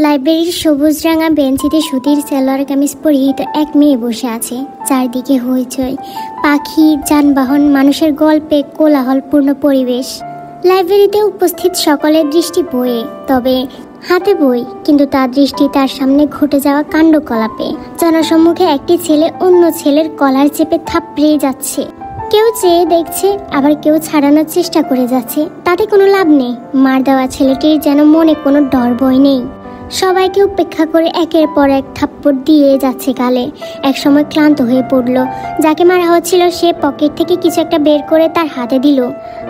লাইব্রেরির সবুজ রাঙা বেঞ্চিতে সুতির সালোয়ার কামিজ পরিহিত এক মেয়ে বসে আছে। চারদিকে হইচই, পাখি, যানবাহন, মানুষের গল্পে কোলাহলপূর্ণ পরিবেশ। লাইব্রেরিতে উপস্থিত সকলের দৃষ্টি বইয়ে, তবে হাতে বই, কিন্তু তার দৃষ্টি তার সামনে ঘটে যাওয়া কাণ্ডকলাপে। জনসম্মুখে একটি ছেলে অন্য ছেলের কলার চেপে থাপড়ে যাচ্ছে। কেউ চেয়ে দেখছে, আবার কেউ ছাড়ানোর চেষ্টা করে যাচ্ছে। তাতে কোনো লাভ নেই। মার দেওয়া ছেলেটির যেন মনে কোনো ডর ভয় নেই। সবাইকে উপেক্ষা করে একের পর এক থাপ্পড় দিয়ে যাচ্ছে গালে। একসময় ক্লান্ত হয়ে পড়ল। যাকে মারা হচ্ছিল সে পকেট থেকে কিছু একটা বের করে তার হাতে দিল।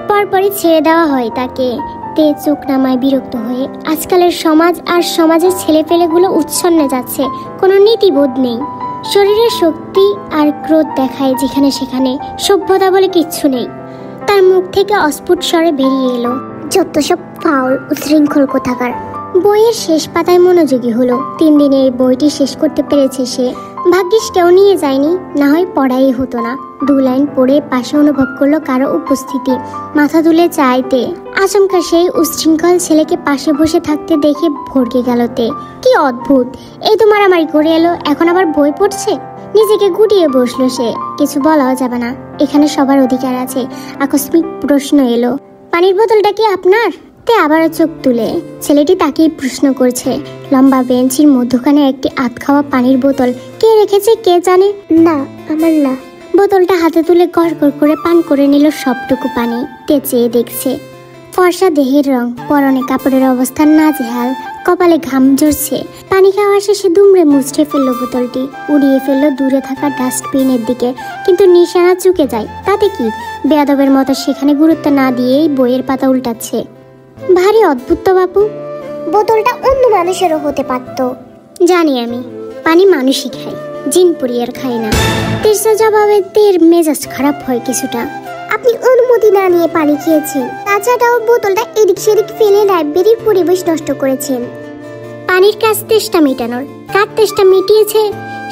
পরপরই ছেড়ে দেওয়া হয় তাকে। তে চোখ নামায় বিরক্ত হয়ে। আজকালের সমাজ আর সমাজের ছেলেপেলেগুলো উচ্ছন্নে যাচ্ছে, কোনো নীতিবোধ নেই। শরীরের শক্তি আর ক্রোধ দেখায় যেখানে সেখানে, সভ্যতা বলে কিচ্ছু নেই। তার মুখ থেকে অস্ফুট স্বরে বেরিয়ে এলো, যত সব ফাউল উচ্ছৃঙ্খল কোথাকার। বইয়ের শেষ পাতায় মনোযোগী হলো। 3 দিনে এই বইটি শেষ করতে পেরেছে সে। ভাগ্যিস কেউ নিয়ে যায়নি, না হয় পড়াই হতো না। 2 লাইন পড়ে পাশে অনুভব করলো কারো উপস্থিতি। মাথা তুলে চাইতে আচমকা সেই উচ্ছৃঙ্খল ছেলেকে পাশে বসে থাকতে দেখে ভড়কে গেল তে। কি অদ্ভুত, এই তো মারামারি করে এলো, এখন আবার বই পড়ছে। নিজেকে গুটিয়ে বসলো সে। কিছু বলাও যাবে না, এখানে সবার অধিকার আছে। আকস্মিক প্রশ্ন এলো, পানির বোতলটা কি আপনার? তে আবারও চোখ তুলে ছেলেটি তাকেই প্রশ্ন করছে। লম্বা বেঞ্চির মধ্যখানে একটি আধ খাওয়া পানির বোতল। কে রেখেছে কে জানে। না, আমার না। বোতলটা হাতে তুলে গড়গড় করে পান করে নিল সবটুকু পানি। তে চেয়ে দেখছে। ফর্সা দেহের রং, পরনে কাপড়ের অবস্থা নাজেহাল, কপালে ঘাম ঝরছে। পানি খাওয়া শেষে দুমড়ে মুচড়ে ফেললো বোতলটি, উড়িয়ে ফেললো দূরে থাকা ডাস্টবিনের দিকে। কিন্তু নিশানা চুকে যায়, তাতে কি? বেয়াদবের মতো সেখানে গুরুত্ব না দিয়েই বইয়ের পাতা উল্টাচ্ছে। ভারী অদ্ভুত তো বাপু। বোতলটা অন্য মানুষেরও হতে পারত। জানি আমি, পানি মানুষই খায়, জিন পুরিয়ার খায় না। তেরসা জবাবে তের মেজাজ খারাপ হয় কিছুটা। আপনি অনুমতি না নিয়ে পানি খেয়েছেন, তাছাড়াও বোতলটা এদিক সেদিক ফেলে লাইব্রেরির পরিবেশ নষ্ট করেছেন। পানির কাজ তেষ্টা মেটানোর, কার তেষ্টা মিটিয়েছে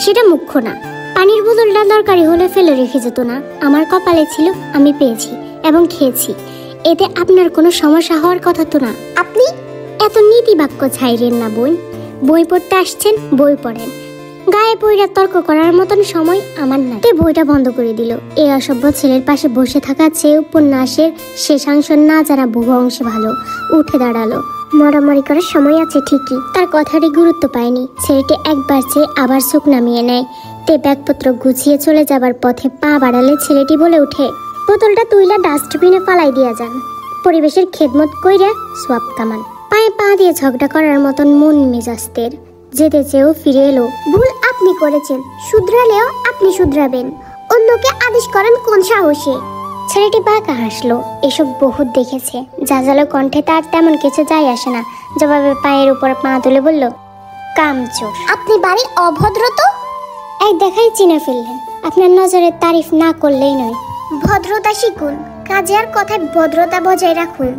সেটা মুখ্য না। পানির বোতলটা দরকারি হলে ফেলে রেখে যেত না। আমার কপালে ছিল, আমি পেয়েছি এবং খেয়েছি। এতে আপনার কোনো সমস্যা হওয়ার কথা তো না। আপনি এত নীতি বাক্য ছাইরেন না বোন। বই পড়তে আসছেন, বই পড়েন। গায়ে পইরা তর্ক করার মতন সময় আমার না। তে বইটা বন্ধ করে দিল। এই অসভ্য ছেলের পাশে বসে থাকা চেয়ে উপন্যাসের শেষাংশ না জানা বহু অংশে ভালো। উঠে দাঁড়ালো। মারামারি করার সময় আছে ঠিকই, তার কথাটি গুরুত্ব পায়নি। ছেলেটি একবার চেয়ে আবার চোখ নামিয়ে নেয়। তে ব্যাগপত্র গুছিয়ে চলে যাবার পথে পা বাড়ালে ছেলেটি বলে উঠে, বোতলটা তুইলা ডাস্টবিনে ফালাই দিয়া যান। পরিবেশের খেদমত কইরা সোয়াব কামান। পায়ে পা দিয়ে ঝগড়া করার মতন মন মেজাজদের। যেতে চেয়েও ফিরে এলো। ভুল আপনি করেছেন, শুধরালেও আপনি শুধরাবেন। অন্যকে আদেশ করেন কোন সাহসে? ছেলেটি বাঁকা হাসলো। এসব বহুত দেখেছে। জাজালো কণ্ঠে তার তেমন কিছু যায় আসে না। জবাবে পায়ের উপর পা তুলে বলল, কামচোর। আপনি বাড়ি অভদ্র তো। এক দেখাই চিনে ফেললেন। আপনার নজরের তারিফ না করলেই নয়। ভদ্রতা শিখুন, কাজে আর কথায় ভদ্রতা বজায় রাখুন।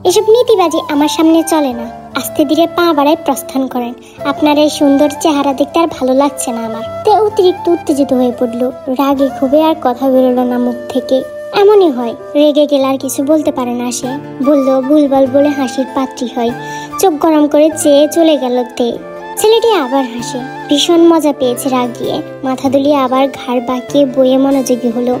এসব নীতিবাজি আমার সামনে চলে না। আস্তে ধীরে পা বাড়ায় প্রস্থান করেন। আপনার এই সুন্দর চেহারা দেখতে আর ভালো লাগছে না আমার। তে অতিরিক্ত উত্তেজিত হয়ে পড়লো। রাগে ক্ষোভে আর কথা বেরোলো না মুখ থেকে। এমনই হয়, রেগে গেলে আর কিছু বলতে পারে না সে। বললো ভুলভাল বলে হাসির পাত্রী হয়। চোখ গরম করে চেয়ে চলে গেল তে। ছেলেটি আবার হাসে। ভীষণ মজা পেয়েছে রাগিয়ে। মাথা দুলিয়ে আবার ঘাড় বাঁকিয়ে বইয়ে মনোযোগী হলো।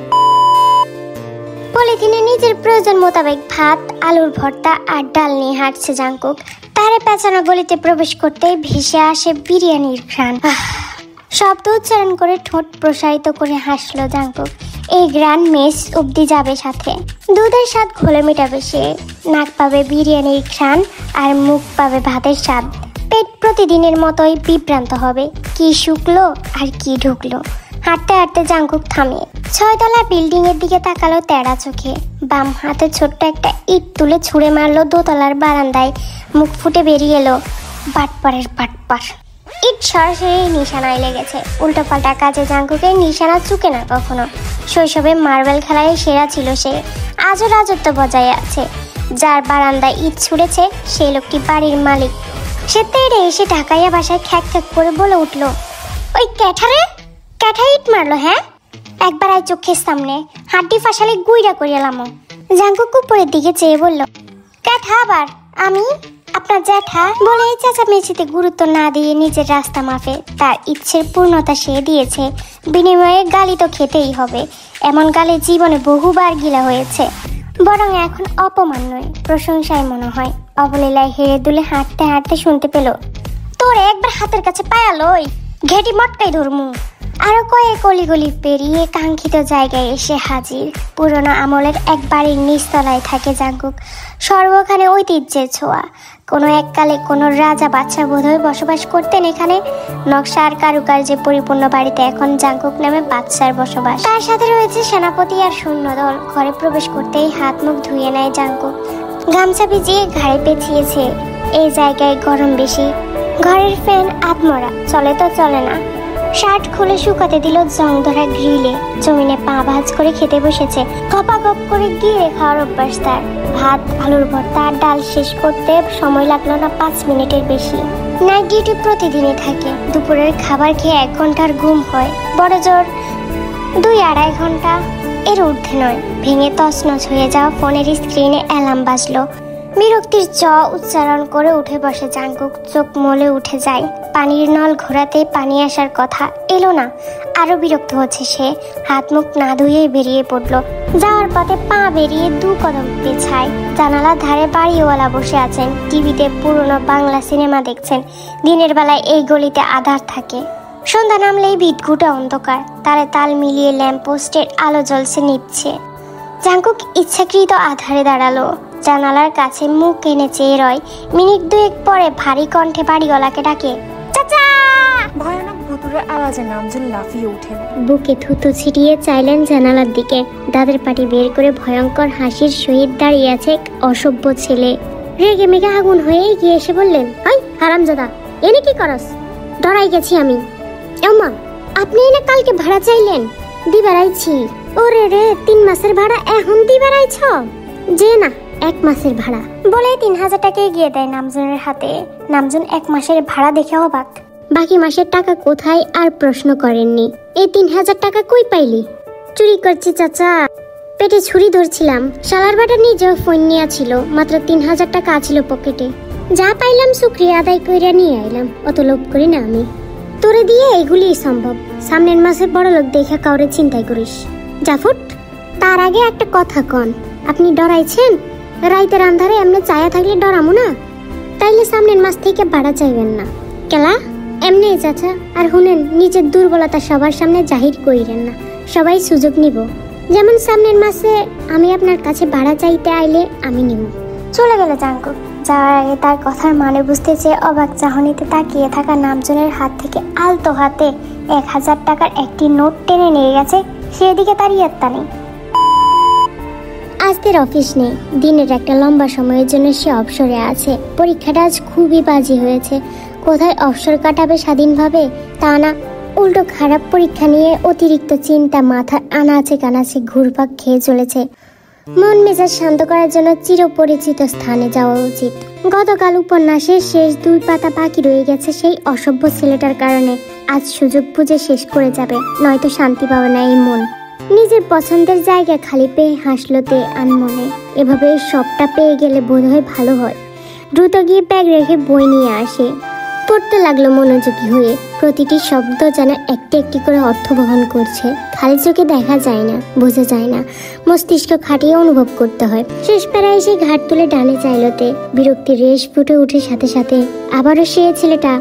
পলিথিনে নিজের প্রয়োজন মোতাবেক ভাত, আলুর ভর্তা আর ডাল নিয়ে হাঁটছে জাঙ্কুক। তারে পেঁচানো গলিতে প্রবেশ করতেই ভেসে আসে বিরিয়ানির ঘ্রাণ। শব্দ উচ্চারণ করে ঠোঁট প্রসারিত করে হাসলো জাঙ্কুক। এই ঘ্রাণ মেস অব্দি যাবে সাথে। দুধের স্বাদ ঘোলে মেটাবে সে। নাক পাবে বিরিয়ানির ঘ্রাণ আর মুখ পাবে ভাতের স্বাদ। পেট প্রতিদিনের মতোই বিভ্রান্ত হবে। কি শুকলো আর কি ঢুকলো। হাঁটতে হাঁটতে জাঙ্কুক থামে। 6 তলা বিল্ডিং এর দিকে তাকালো তেড়া চোখে। বাম হাতে ছোট্ট একটা ইট তুলে ছুঁড়ে মারলো দোতলার বারান্দায়। মুখ ফুটে বেরিয়ে এলো, বাটপারের বাটপার। ইট সরাসরি নিশানায় লেগেছে। উল্টো পাল্টা কাজে জাঙ্কুকের নিশানা চুকে না কখনো। শৈশবে মার্বেল খেলায় সেরা ছিল সে। আজও রাজত্ব বজায় আছে। যার বারান্দায় ইট ছুঁড়েছে সেই লোকটি বাড়ির মালিক। সে তেড়ে এসে ঢাকাইয়া ভাষায় খ্যাক খ্যাক করে বলে উঠলো, ওই ক্যাঠারে ক্যাঠা ইট মারলো হ্যাঁ? একবার আয় চোখের সামনে, হাড্ডি ফাঁসালে গুইরা করিয়ালাম। জাঙ্কুক উপরের দিকে চেয়ে বলল, ক্যাঠা আবার? আমি? আপনার জ্যাঠা বলে এই চেঁচামেচিতে গুরুত্ব না দিয়ে নিজের রাস্তা মাফে তার ইচ্ছের পূর্ণতা সে দিয়েছে, বিনিময়ে গালি তো খেতেই হবে। এমন গালে জীবনে বহুবার গিলা হয়েছে, বরং এখন অপমান নয় প্রশংসায় মনে হয়। অবলীলায় হেরে দুলে হাঁটতে হাঁটতে শুনতে পেল, তোর একবার হাতের কাছে পায়ালই ঘেটি মটকাই ধরমু। আরো কয়েক অলিগলি পেরিয়ে কাঙ্ক্ষিত জায়গায় এসে হাজির। পুরনো আমলের এক বাড়ির নিচতলায় থাকে জাঙ্কুক, সর্বখানে ঐতিহ্যের ছোঁয়া। কোনো এককালে কোনো রাজা বাদশা বোধহয় বসবাস করতেন এখানে। নকশা আর কারুকার্যে পরিপূর্ণ বাড়িতে এখন জাঙ্কুক নামে বাদশার বসবাস। তার সাথে রয়েছে সেনাপতি আর সৈন্যদল। ঘরে প্রবেশ করতেই হাত মুখ ধুয়ে নেয় জাঙ্কুক, গামছা ভিজিয়ে ঘাড়ে পেঁচিয়েছে। এই জায়গায় গরম বেশি, ঘরের ফ্যান আধমরা, চলে তো চলে না। শার্ট খুলে শুকাতে দিল জং ধরা গ্রিলে। জমিনে পা ভাঁজ করে খেতে বসেছে। গপা গপ করে গিয়ে খাওয়ার অভ্যাস তার। ভাত, আলুর ভর্তা আর ডাল শেষ করতে সময় লাগলো না 5 মিনিটের বেশি। নাইট ডিউটি প্রতিদিনই থাকে। দুপুরের খাবার খেয়ে 1 ঘন্টার ঘুম হয়, বড় জোর 2-2.5 ঘন্টা, এর ঊর্ধ্বে নয়। ভেঙে তছনছ হয়ে যাওয়া ফোনের স্ক্রিনে অ্যালার্ম বাজলো। বিরক্তির চ উচ্চারণ করে উঠে বসে জাঙ্কুক। চোখ মলে উঠে যায়। পানির নল ঘোরাতে পানি আসার কথা এলো না। আরো বিরক্ত হচ্ছে সে। হাত মুখ না ধুয়েই বেরিয়ে পড়লো। যাওয়ার পথে পা বেরিয়ে 2 কদম পেছায়। জানালার ধারে বাড়িওয়ালা বসে আছেন, টিভিতে পুরনো বাংলা সিনেমা দেখছেন। দিনের বেলায় এই গলিতে আধার থাকে, সন্ধ্যা নামলেই বিটঘুটে অন্ধকার। তালে তাল মিলিয়ে ল্যাম্পপোস্টের আলো জ্বলছে নিচ্ছে। জাঙ্কুক ইচ্ছাকৃত আধারে দাঁড়ালো। জানালার কাছে মুখ এনে চেয়ে রয়। মিনিট 2 পরে ভারী কণ্ঠে বাড়িওয়ালাকে ডাকে, চাচা। ভয়ানক ভুতুড়ের আওয়াজে নামজুল লাফিয়ে উঠেন। বুকে থুতু ছিটিয়ে চাইলেন জানালার দিকে। দাঁতের পাটি বের করে ভয়ঙ্কর হাসির সহিত দাঁড়িয়ে আছে এক অসভ্য ছেলে। রেগে মেগে আগুন হয়ে এগিয়ে এসে বললেন, হাই হারামজাদা, এনে কি করস? ডরাই গেছি আমি। এমা, আপনি এনে কালকে ভাড়া চাইলেন, দিবারাইছি। ওরে রে, 3 মাসের ভাড়া এখন দিবারাইছ? যে না, 1 মাসের ভাড়া বলে 3000 টাকা এগিয়ে দেয় নামজুনের হাতে। নামজুন 1 মাসের ভাড়া দেখে অবাক। বাকি মাসের টাকা কোথায় আর প্রশ্ন করেননি। এই 3000 টাকা কই পাইলি? চুরি করছি চাচা, পেটে ছুরি ধরছিলাম। শালার বাটা নিজেও ফোন নিয়ে ছিল, মাত্র 3000 টাকা আছিল পকেটে। যা পাইলাম শুকরিয়া আদায় কইরা নিয়ে আইলাম, অত লোভ করি না আমি। তোরে দিয়ে এগুলি সম্ভব। সামনের মাসে বড় লোক দেখা কাউরে চিন্তাই করিস। জাফুট, তার আগে একটা কথা কন, আপনি ডরাইছেন? রাইতের আন্ধারে এমনি চায়া থাকলে ডরামু না? তাইলে সামনের মাস থেকে ভাড়া চাইবেন না। কেলা এমনি চাচা। আর শুনেন, নিজের দুর্বলতা সবার সামনে জাহির কইরেন না, সবাই সুযোগ নিব। যেমন সামনের মাসে আমি আপনার কাছে ভাড়া চাইতে আইলে আমি নিব। চলে গেল জাঙ্কুক। যাওয়ার আগে তার কথার মানে বুঝতে চেয়ে অবাক চাহনিতে তাকিয়ে থাকা নামজনের হাত থেকে আলতো হাতে 1000 টাকার একটি নোট টেনে নিয়ে গেছে। সেদিকে তার ইয়ত্তা নেই। আজকের অফিস নেই। দিনের একটা লম্বা সময়ের জন্য সে অবসরে আছে। পরীক্ষাটা আজ খুবই বাজে হয়েছে। কোথায় অবসর কাটাবে স্বাধীনভাবে তা না, উল্টো খারাপ পরীক্ষা নিয়ে অতিরিক্ত চিন্তা মাথার আনাচে কানাচে ঘুরপাক খেয়ে চলেছে। মন মেজাজ শান্ত করার জন্য চিরপরিচিত স্থানে যাওয়া উচিত। গতকাল উপন্যাসের শেষ 2 পাতা বাকি রয়ে গেছে সেই অসভ্য ছেলেটার কারণে। আজ সুযোগ বুঝে শেষ করে যাবে, নয়তো শান্তি পাবে না এই মন। নিজের পছন্দের জায়গা খালি পেয়ে হাসলোতে আনমনে। এভাবে সবটা পেয়ে গেলে বোধহয় ভালো হয়। দ্রুত গিয়ে ব্যাগ রেখে বই নিয়ে আসে। পড়তে লাগলো মনোযোগী হয়ে। প্রতিটি শব্দ যেন একটি একটি করে অর্থ বহন করছে। খালি চোখে দেখা যায় না, বোঝা যায় না, মস্তিষ্ক খাটিয়ে অনুভব করতে হয়। শেষ প্যারায় এসে ঘাট তুলে ডানে চাইলোতে বিরক্তির রেশ ফুটে উঠে সাথে সাথে। আবারও সে ছেলেটা।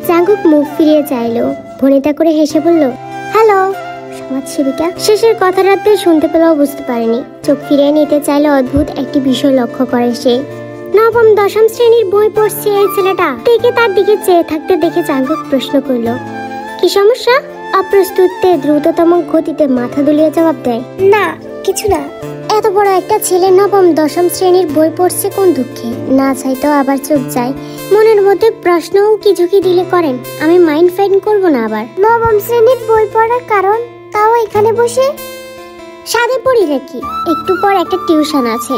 জাঙ্কুক মুখ ফিরিয়ে চাইলো। ভনিতা করে হেসে বলল, হ্যালো সমাজসেবিকা। শেষের কথাটাতে শুনতে পেলেও বুঝতে পারেনি। চোখ ফিরিয়ে নিতে চাইলে অদ্ভুত একটি বিষয় লক্ষ্য করে সে। 9ম 10ম শ্রেণীর বই পড়ছে এই ছেলেটা। থেকে তার দিকে চেয়ে থাকতে দেখে জাঙ্কুক প্রশ্ন করল, কি সমস্যা? অপ্রস্তুতে দ্রুততম গতিতে মাথা দুলিয়ে জবাব দেয়, না কিছু না। এত বড় একটা ছেলে 9ম 10ম শ্রেণীর বই পড়ছে কোন দুঃখে? না চাইতেও আবার চোখ যায়। মনের মধ্যে প্রশ্ন কি ঝুঁকি দিলে করেন, আমি মাইন্ড ফাইন করবো না আবার। 9ম শ্রেণীর বই পড়ার কারণ, তাও এখানে বসে সাদে পড়ি নাকি? একটু পর একটা টিউশন আছে,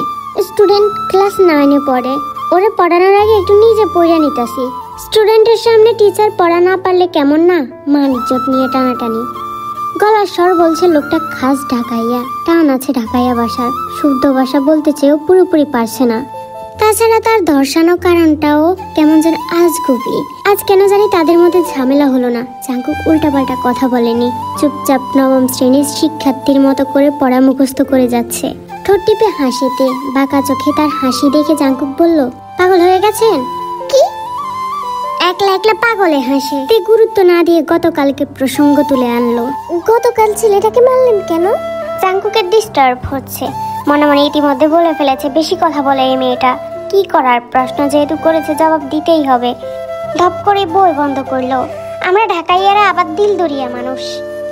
স্টুডেন্ট ক্লাস 9-এ পড়ে। ওরে পড়ানোর আগে একটু নিজে পড়ে নিতেছি। স্টুডেন্টের সামনে টিচার পড়া না পারলে কেমন না? মান ইজ্জত নিয়ে টানাটানি। গলার স্বর বলছে লোকটা খাস ঢাকাইয়া। টান আছে ঢাকাইয়া ভাষার। শুদ্ধ ভাষা বলতে চেয়েও পুরোপুরি পারছে না। তাছাড়া তার ধর্ষানো কারণটাও কেমন যেন আজগুবি। আজ কেন জানি তাদের মধ্যে ঝামেলা হলো না। জাঙ্কুক উল্টাপাল্টা কথা বলেনি, চুপচাপ নবম শ্রেণীর শিক্ষার্থীর মতো করে পড়া মুখস্থ করে যাচ্ছে। ঠোঁট টিপে হাসিতে বাঁকা চোখে তার হাসি দেখে জাঙ্কুক বলল, পাগল হয়ে গেছেন? কি? একলা একলা পাগলে হাসে। তে গুরুত্ব না দিয়ে গতকালকে প্রসঙ্গ তুলে আনলো। গতকাল ছেলেটাকে মারলেন কেন? জাঙ্কুকের ডিস্টার্ব হচ্ছে, মনে মনে ইতিমধ্যে বলে ফেলেছে বেশি কথা বলে এই মেয়েটা। কি করার, প্রশ্ন যেহেতু করেছে জবাব দিতেই হবে। ধপ করে বই বন্ধ করলো। আমরা ঢাকাইয়ারা আবার দিল দরিয়া মানুষ,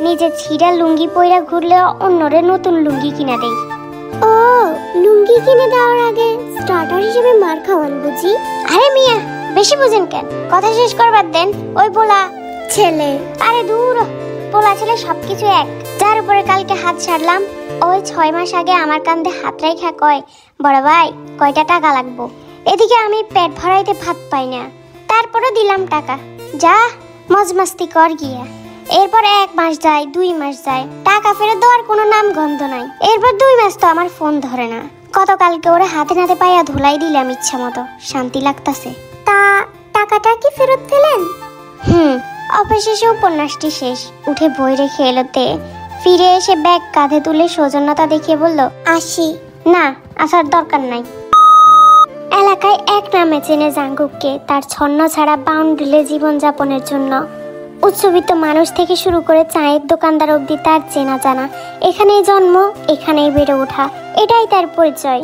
নিজের ছিঁড়া লুঙ্গি পইরা ঘুরলেও অন্যরে নতুন লুঙ্গি কিনা দেই। ও, লুঙ্গি কিনে দেওয়ার আগে স্টার্টার হিসেবে মার খাওয়ান বুঝি? আরে মিয়া, বেশি বুঝেন কেন? কথা শেষ করবার দেন। ওই পোলা ছেলে, আরে দূর, পোলা ছেলে সবকিছু এক। যার উপরে কালকে হাত ছাড়লাম, ওই 6 মাস আগে আমার কান্দে হাত রাইখা কয়, বড় ভাই কয়টা টাকা লাগবো? এদিকে আমি পেট ভরাইতে ভাত পাই না, তারপরে দিলাম টাকা, যা মজমাস্তি কর গিয়া। এরপর 1 মাস যায়, 2 মাস যায়, টাকা ফেরত দেওয়ার কোনো নাম গন্ধ নাই। এরপর 2 মাস তো আমার ফোন ধরে না। গতকালকে ওরা হাতে নাতে পাইয়া ধুলাই দিলাম ইচ্ছা মতো, শান্তি লাগতাছে। তা টাকাটা কি ফেরত দিলেন? অবশেষে উপন্যাসটি শেষ। উঠে বই রেখে এলোতে ফিরে এসে ব্যাগ কাঁধে তুলে সৌজন্যতা দেখিয়ে বলল, আসি। না, আসার দরকার নাই। এলাকায় এক নামে চেনে জাঙ্কুককে, তার ছন্ন ছাড়া বাউন্ডারিলে জীবনযাপনের জন্য। উচ্চবিত্ত মানুষ থেকে শুরু করে চায়ের দোকানদার অবধি তার চেনা জানা। এখানেই জন্ম, এখানেই বেড়ে ওঠা, এটাই তার পরিচয়।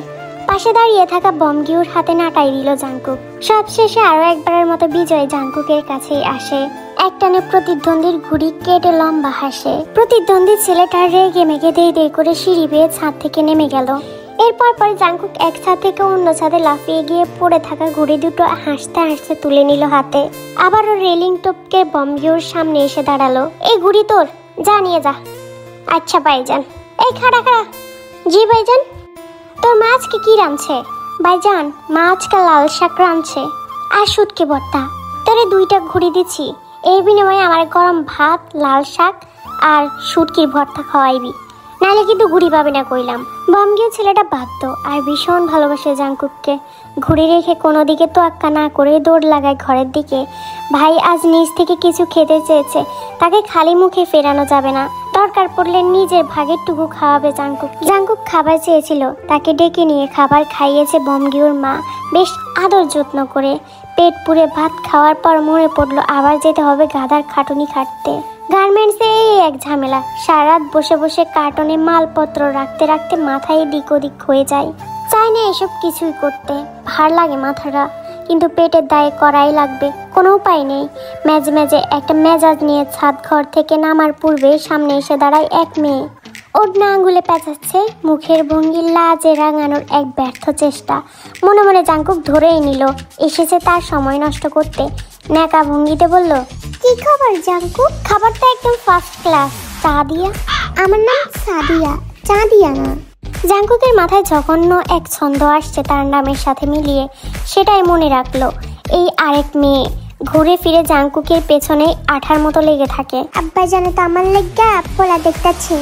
পাশে দাঁড়িয়ে থাকা বমগিউর হাতে নাটাই দিল জাঙ্কুক। সবশেষে আরো একবারের মতো বিজয় জাঙ্কুকের কাছেই আসে। একটানে প্রতিদ্বন্দ্বীর ঘুড়ি কেটে লম্বা হাসে। প্রতিদ্বন্দ্বী ছেলেটা রেগে মেগে দেই দেই করে সিঁড়ি বেয়ে ছাদ থেকে নেমে গেল। এরপর পরে জাঙ্কুক এক ছাদ থেকে অন্য ছাদে লাফিয়ে গিয়ে পড়ে থাকা ঘুড়ি দুটো হাসতে হাসতে তুলে নিল হাতে। আবারও রেলিং টপকে বমগিউর সামনে এসে দাঁড়ালো। এই ঘুড়ি তোর, যা নিয়ে যা। আচ্ছা ভাইজান। এই খাড়া খাড়া। জি ভাইজান। তোর মা আজকে কি রাঁধছে? ভাইজান, মা আজকে লাল শাক রাঁধছে আর শুটকি ভর্তা। তোরে 2টা ঘুড়ি দিচ্ছি, এই বিনিময়ে আমার গরম ভাত, লাল শাক আর শুটকির ভর্তা খাওয়াইবি, নাহলে কিন্তু ঘুড়ি পাবে না কইলাম। বমগিউ ছেলেটা বাধ্য আর ভীষণ ভালোবাসে জাঙ্কুককে। ঘুড়ি রেখে কোনো দিকে তোয়াক্কা না করে দৌড় লাগায় ঘরের দিকে। ভাই আজ নিজ থেকে কিছু খেতে চেয়েছে, তাকে খালি মুখে ফেরানো যাবে না। দরকার পড়লে নিজের ভাগের টুকু খাওয়াবে জাঙ্কুক। জাঙ্কুক খাবার চেয়েছিল, তাকে ডেকে নিয়ে খাবার খাইয়েছে বমগিউর মা, বেশ আদর যত্ন করে। পেট পুরে ভাত খাওয়ার পর মনে পড়লো আবার যেতে হবে গাধার খাটুনি খাটতে। গার্মেন্টসে এই এক ঝামেলা, সারা রাত বসে বসে কার্টনে মালপত্র রাখতে রাখতে মাথায় দিক ওদিক হয়ে যায়। চাই না এসব কিছুই করতে, ভার লাগে মাথাটা, কিন্তু পেটের দায়ে করাই লাগবে, কোনো উপায় নেই। মেজে মেজে একটা মেজাজ নিয়ে ছাদ ঘর থেকে নামার পূর্বে সামনে এসে দাঁড়ায় এক মেয়ে। ওড়না আঙুলে পেঁচাচ্ছে, মুখের ভঙ্গি লাজে রাঙানোর এক ব্যর্থ চেষ্টা। মনে মনে জাঙ্কুক ধরেই নিল এসেছে তার সময় নষ্ট করতে। ন্যাকা ভঙ্গিতে বলল, কি খাবার জাঙ্কুক? খাবারটা একদম ফার্স্ট ক্লাস। চা দিয়া? আমার নাম সাদিয়া, চা দিয়া না। জাঙ্কুকের মাথায় জঘন্য এক ছন্দ আসছে তার নামের সাথে মিলিয়ে, সেটাই মনে রাখলো। এই আরেক মেয়ে ঘুরে ফিরে জাঙ্কুকের পেছনে আঠার মতো লেগে থাকে। আব্বা জানে তো আমার লেগা পোলা দেখতাছে।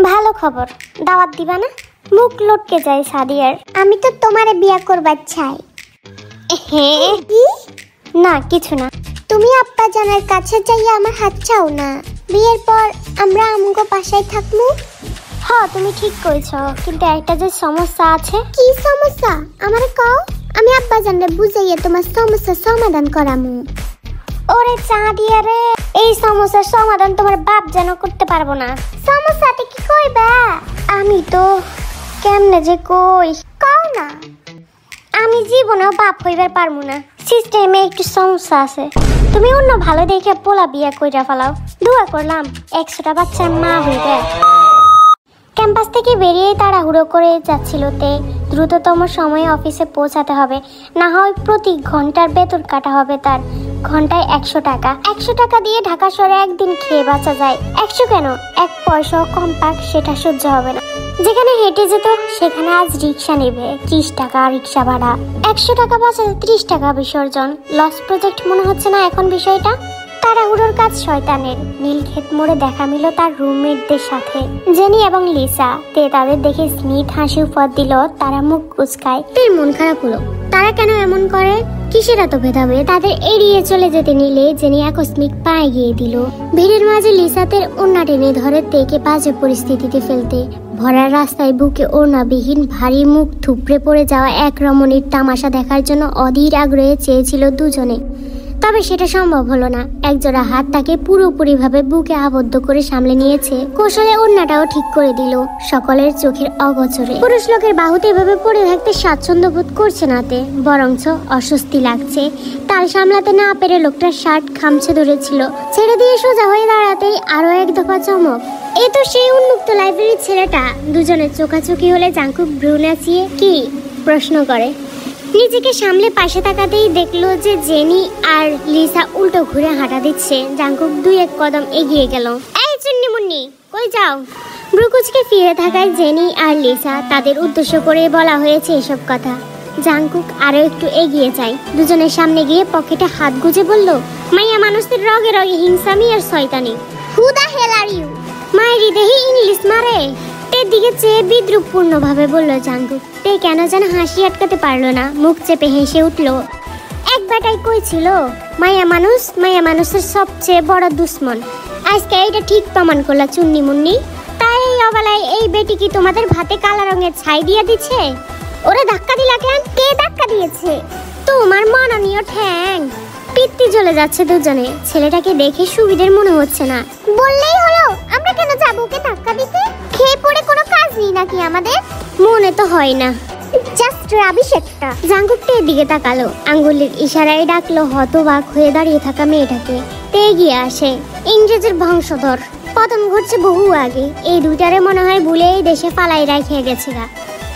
ভালো খবর, দাওয়াত দিবা না? মুখ লটকে যায় সাদিয়ার। আমি তো তোমারে বিয়া করবার চাই। হ্যাঁ? কি? না কিছু না। তুমি আব্বা জানের কাছে যাইয়া আমার হাত চাও না। বিয়ের পর আমরা আমগো বাসায় থাকবো। হ্যাঁ তুমি ঠিক কইছো, কিন্তু একটা যে সমস্যা আছে। কি সমস্যা আমারে কও, আমি আব্বা জানরে বুঝাইয়া তোমার সমস্যার সমাধান করামু। ওরে চা দিয়া রে, এই সমস্যার সমাধান তোমার বাপ যেন করতে পারবো না। সমস্যাটা কি কইবা? আমি তো কেমনে যে কই, কও না। আমি জীবনেও বাপ হইবার পারবো না, সিস্টেমে একটু সমস্যা আছে। তুমি অন্য ভালো দেখে পোলা বিয়া কইরা ফেলাও, দোয়া করলাম 100টা বাচ্চার মা হইবে। ক্যাম্পাস থেকে বেরিয়ে তাড়াহুড়ো করে যাচ্ছিল তে। দ্রুততম সময়ে অফিসে পৌঁছাতে হবে, না হয় প্রতি ঘন্টার বেতন কাটা হবে তার। ঘন্টায় 100 টাকা। 100 টাকা দিয়ে ঢাকা শহরে একদিন খেয়ে বাঁচা যায়। 100 কেন, 1 পয়সাও কম পাক সেটা সহ্য হবে না। যেখানে হেঁটে যেত সেখানে আজ রিক্সা নেবে, 30 টাকা রিক্সা ভাড়া। 100 টাকা বাঁচাতে 30 টাকা বিসর্জন। লস প্রজেক্ট মনে হচ্ছে না এখন বিষয়টা? তাড়াহুড়োর কাজ শয়তানের। নীলক্ষেত মোড়ে দেখা মিল তার রুমমেটদের সাথে। জেনি এবং লিসা তে তাদের দেখে স্মিথ হাসি উপহার দিল। তারা মুখ কুচকায়। তের মন খারাপ হলো। তারা কেন এমন করে? কিসের এত ভেদাভেদ? তাদের এড়িয়ে চলে যেতে নিলে জেনি আকস্মিক পা এগিয়ে দিল। ভিড়ের মাঝে লিসাতের ওড়না টেনে ধরে তেকে বাজে পরিস্থিতিতে ফেলতে। ভরা রাস্তায় বুকে ওড়নাবিহীন ভারী মুখ থুপড়ে পড়ে যাওয়া এক রমণীর তামাশা দেখার জন্য অধীর আগ্রহে চেয়েছিল দুজনে। তবে সেটা সম্ভব হলো না। একজোড়া হাত তাকে পুরোপুরিভাবে বুকে আবদ্ধ করে সামলে নিয়েছে। কৌশলে ওড়নাটাও ঠিক করে দিল সকলের চোখের অগোচরে। পুরুষ লোকের বাহুতে এভাবে পড়ে থাকতে স্বাচ্ছন্দ্য বোধ করছে না তে, বরঞ্চ অস্বস্তি লাগছে। তাল সামলাতে না পেরে লোকটার শার্ট খামছে ধরেছিল। ছেড়ে দিয়ে সোজা হয়ে দাঁড়াতেই আরো এক দফা চমক। এই তো সেই উন্মুক্ত লাইব্রেরির ছেলেটা। দুজনের চোখাচোখি হলে জাংকুক ভ্রু নাচিয়ে কি প্রশ্ন করে। নিজেকে সামলে পাশে তাকাতেই দেখলো যে জেনি আর লিসা উল্টো ঘুরে হাঁটা দিচ্ছে। জাংকুক 2-1 কদম এগিয়ে গেল। এই চুন্নি মুন্নি, কই যাও? ব্রুকুচকে ফিরে থাকায় জেনি আর লিসা তাদের উদ্দেশ্য করে বলা হয়েছে এসব কথা। জাংকুক আরো একটু এগিয়ে যায়। দুজনের সামনে গিয়ে পকেটে হাত গুজে বলল, মাইয়া মানুষদের রগে রগে হিংসামি আর শয়তানি। হু দা হেল আর ইউ? মায়ের হৃদয়ে ইংলিশ মারে। তের দিকে চেয়ে বিদ্রুপপূর্ণ ভাবে বলল জাংকুক। তে কেন যেন হাসি আটকাতে পারলো না, মুখ চেপে হেসে উঠল। এক বেটাই কই ছিল মাইয়া মানুষের সবচেয়ে বড় দুশ্মন। আজকে এইটা ঠিক প্রমাণ করলা চুন্নি মুন্নি। তাই এই অবেলায় এই বেটি কি তোমাদের ভাতে কালা রঙের ছাই দিয়ে দিচ্ছে? ওরে ধাক্কা দিলা কেন? কে ধাক্কা দিয়েছে? তোমার মাননীয় ঠ্যাং। পিত্তি জ্বলে যাচ্ছে দুজনে। ছেলেটাকে দেখে সুবিধের মনে হচ্ছে না। বললেই হলো, আমরা কেন যাবো ওকে ধাক্কা দিতে? খেয়ে পড়ে কোনো কাজ নেই নাকি আমাদের? মনে তো হয় না, জাস্ট রাবিশ একটা। জাংকুকটা এদিকে তাকালো, আঙ্গুলের ইশারায় ডাকলো হতবাক হয়ে দাঁড়িয়ে থাকা মেয়েটাকে। তে এগিয়ে আসে। ইংরেজের বংশধর, পতন ঘটছে বহু আগে। এই দুইটারে মনে হয় ভুলে এই দেশে ফালাই রাখিয়ে গেছে গা।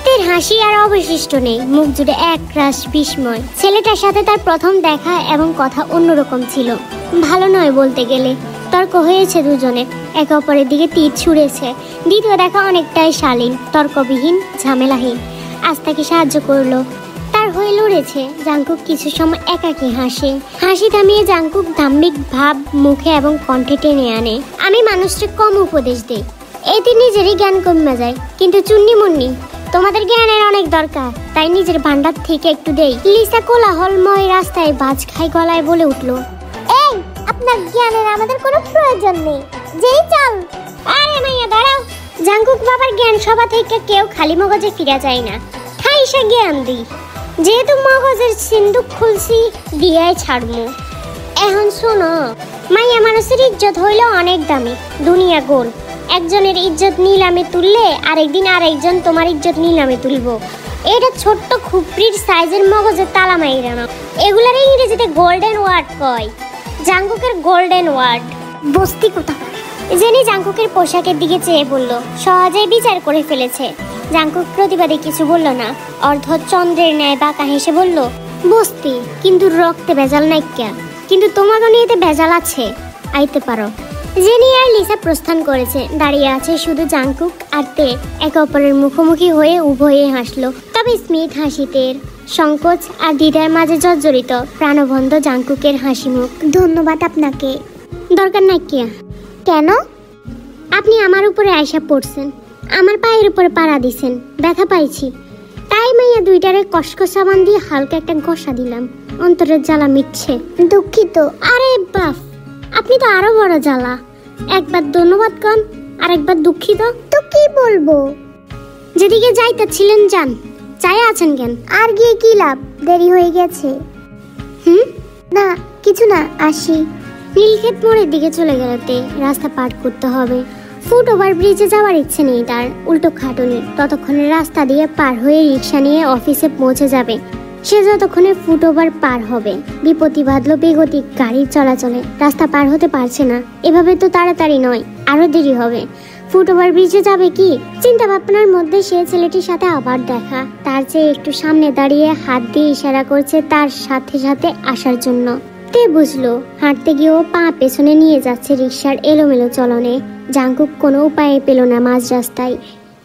তের হাসি আর অবশিষ্ট নেই, মুখ জুড়ে এক রাশ বিস্ময়। ছেলেটার সাথে তার প্রথম দেখা এবং কথা অন্যরকম ছিল। ভালো নয় বলতে গেলে। তর্ক হয়েছে দুজনের, একে অপরের দিকে তীর ছুঁড়েছে। দ্বিতীয় দেখা অনেকটাই শালীন, তর্কবিহীন, ঝামেলাহীন। আজ তাকে সাহায্য করলো, তার হয়ে লড়েছে। জাংকুক কিছু সময় একাকী হাসে। হাসি থামিয়ে জাংকুক দাম্ভিক ভাব মুখে এবং কণ্ঠে টেনে আনে। আমি মানুষকে কম উপদেশ দেই, এতে নিজেরই জ্ঞান কমে যায়। কিন্তু চুন্নি মুন্নি, তোমাদের জ্ঞানের অনেক দরকার, তাই নিজের ভান্ডার থেকে একটু দেই। লিসা কোলাহলময় রাস্তায় বাজ খাই গলায় বলে উঠলো, এই আপনার জ্ঞানের আমাদের কোনো প্রয়োজন নেই, যেই চল। আরে মাইয়া দাঁড়াও। জাংকুক বাবার জ্ঞান সভা থেকে কেউ খালি মগজে ফিরে যায় না, ঠাইসা জ্ঞান দিই। যেহেতু মগজের সিন্ধুক খুলছি, দিয়াই ছাড়মু। এখন শোনো, মাইয়া মানুষের ইজ্জত হইল অনেক দামি, দুনিয়া গোল। একজনের ইজ্জত নিলামে তুললে আরেকদিন আরেকজন তোমার ইজ্জত নিলামে তুলবো। এটা ছোট্ট খুপড়ির সাইজের মগজের তালা মাইরা না। এগুলার ইংরেজিতে গোল্ডেন ওয়ার্ড কয়। জাংকুকের গোল্ডেন ওয়ার্ড বস্তি কোথাকার। জেনি জাংকুকের পোশাকের দিকে চেয়ে বলল, সহজেই বিচার করে ফেলেছে। জাংকুক প্রতিবাদে কিছু বলল না, অর্ধ চন্দ্রের ন্যায় বাঁকা হেসে বলল, বস্তি কিন্তু রক্তে ভেজাল নাই কেন? কিন্তু তোমাকে নিয়েতে ভেজাল আছে, আইতে পারো। জেনি আর লিসা প্রস্থান করেছে। দাঁড়িয়ে আছে শুধু জাংকুক আর তে। একে অপরের মুখোমুখি হয়ে উভয়ে হাসলো। তবে স্মিথ হাসিতের সংকোচ আর দ্বিধার মাঝে জর্জরিত প্রাণবন্ধ জাংকুকের হাসি মুখ। ধন্যবাদ আপনাকে। দরকার নাই কিয়া। কেন? আপনি আমার উপরে আয়সা পড়ছেন, আমার পায়ের উপরে পাড়া দিছেন, ব্যথা পাইছি। তাই মাইয়া দুইটারে কসকসা বান দিয়ে হালকা একটা ঘষা দিলাম, অন্তরের জ্বালা মিটছে। দুঃখিত। আরে বাপ, আপনি তো আরো বড় জ্বালা। একবার ধন্যবাদ কন, আর একবার দুঃখিত। তো কি বলবো? যেদিকে যাইতেছিলেন যান, চাই আছেন কেন? আর গিয়ে কি লাভ, দেরি হয়ে গেছে। না কিছু না, আসি। নীলক্ষেত মোড়ের দিকে চলে গেলতে রাস্তা পার করতে হবে। ফুট ওভার ব্রিজে যাওয়ার ইচ্ছে নেই তার, উল্টো খাটুনি। ততক্ষণে রাস্তা দিয়ে পার হয়ে রিক্সা নিয়ে অফিসে পৌঁছে যাবে। সে যতক্ষণে ফুট ওভার পার হবে, বিপত্তি বাঁধলো বেগতিক গাড়ির চলাচলে। রাস্তা পার হতে পারছে না, এভাবে তো তাড়াতাড়ি নয়, আরো দেরি হবে। ফুট ওভার ব্রিজে যাবে কি চিন্তা ভাবনার মধ্যে সে ছেলেটির সাথে আবার দেখা। তার চেয়ে একটু সামনে দাঁড়িয়ে হাত দিয়ে ইশারা করছে তার সাথে সাথে আসার জন্য। তে বুঝলো, হাঁটতে গিয়েও পা পেছনে নিয়ে যাচ্ছে রিক্সার এলোমেলো চলনে। জাংকুক কোনো উপায় পেল না মাঝ রাস্তায়।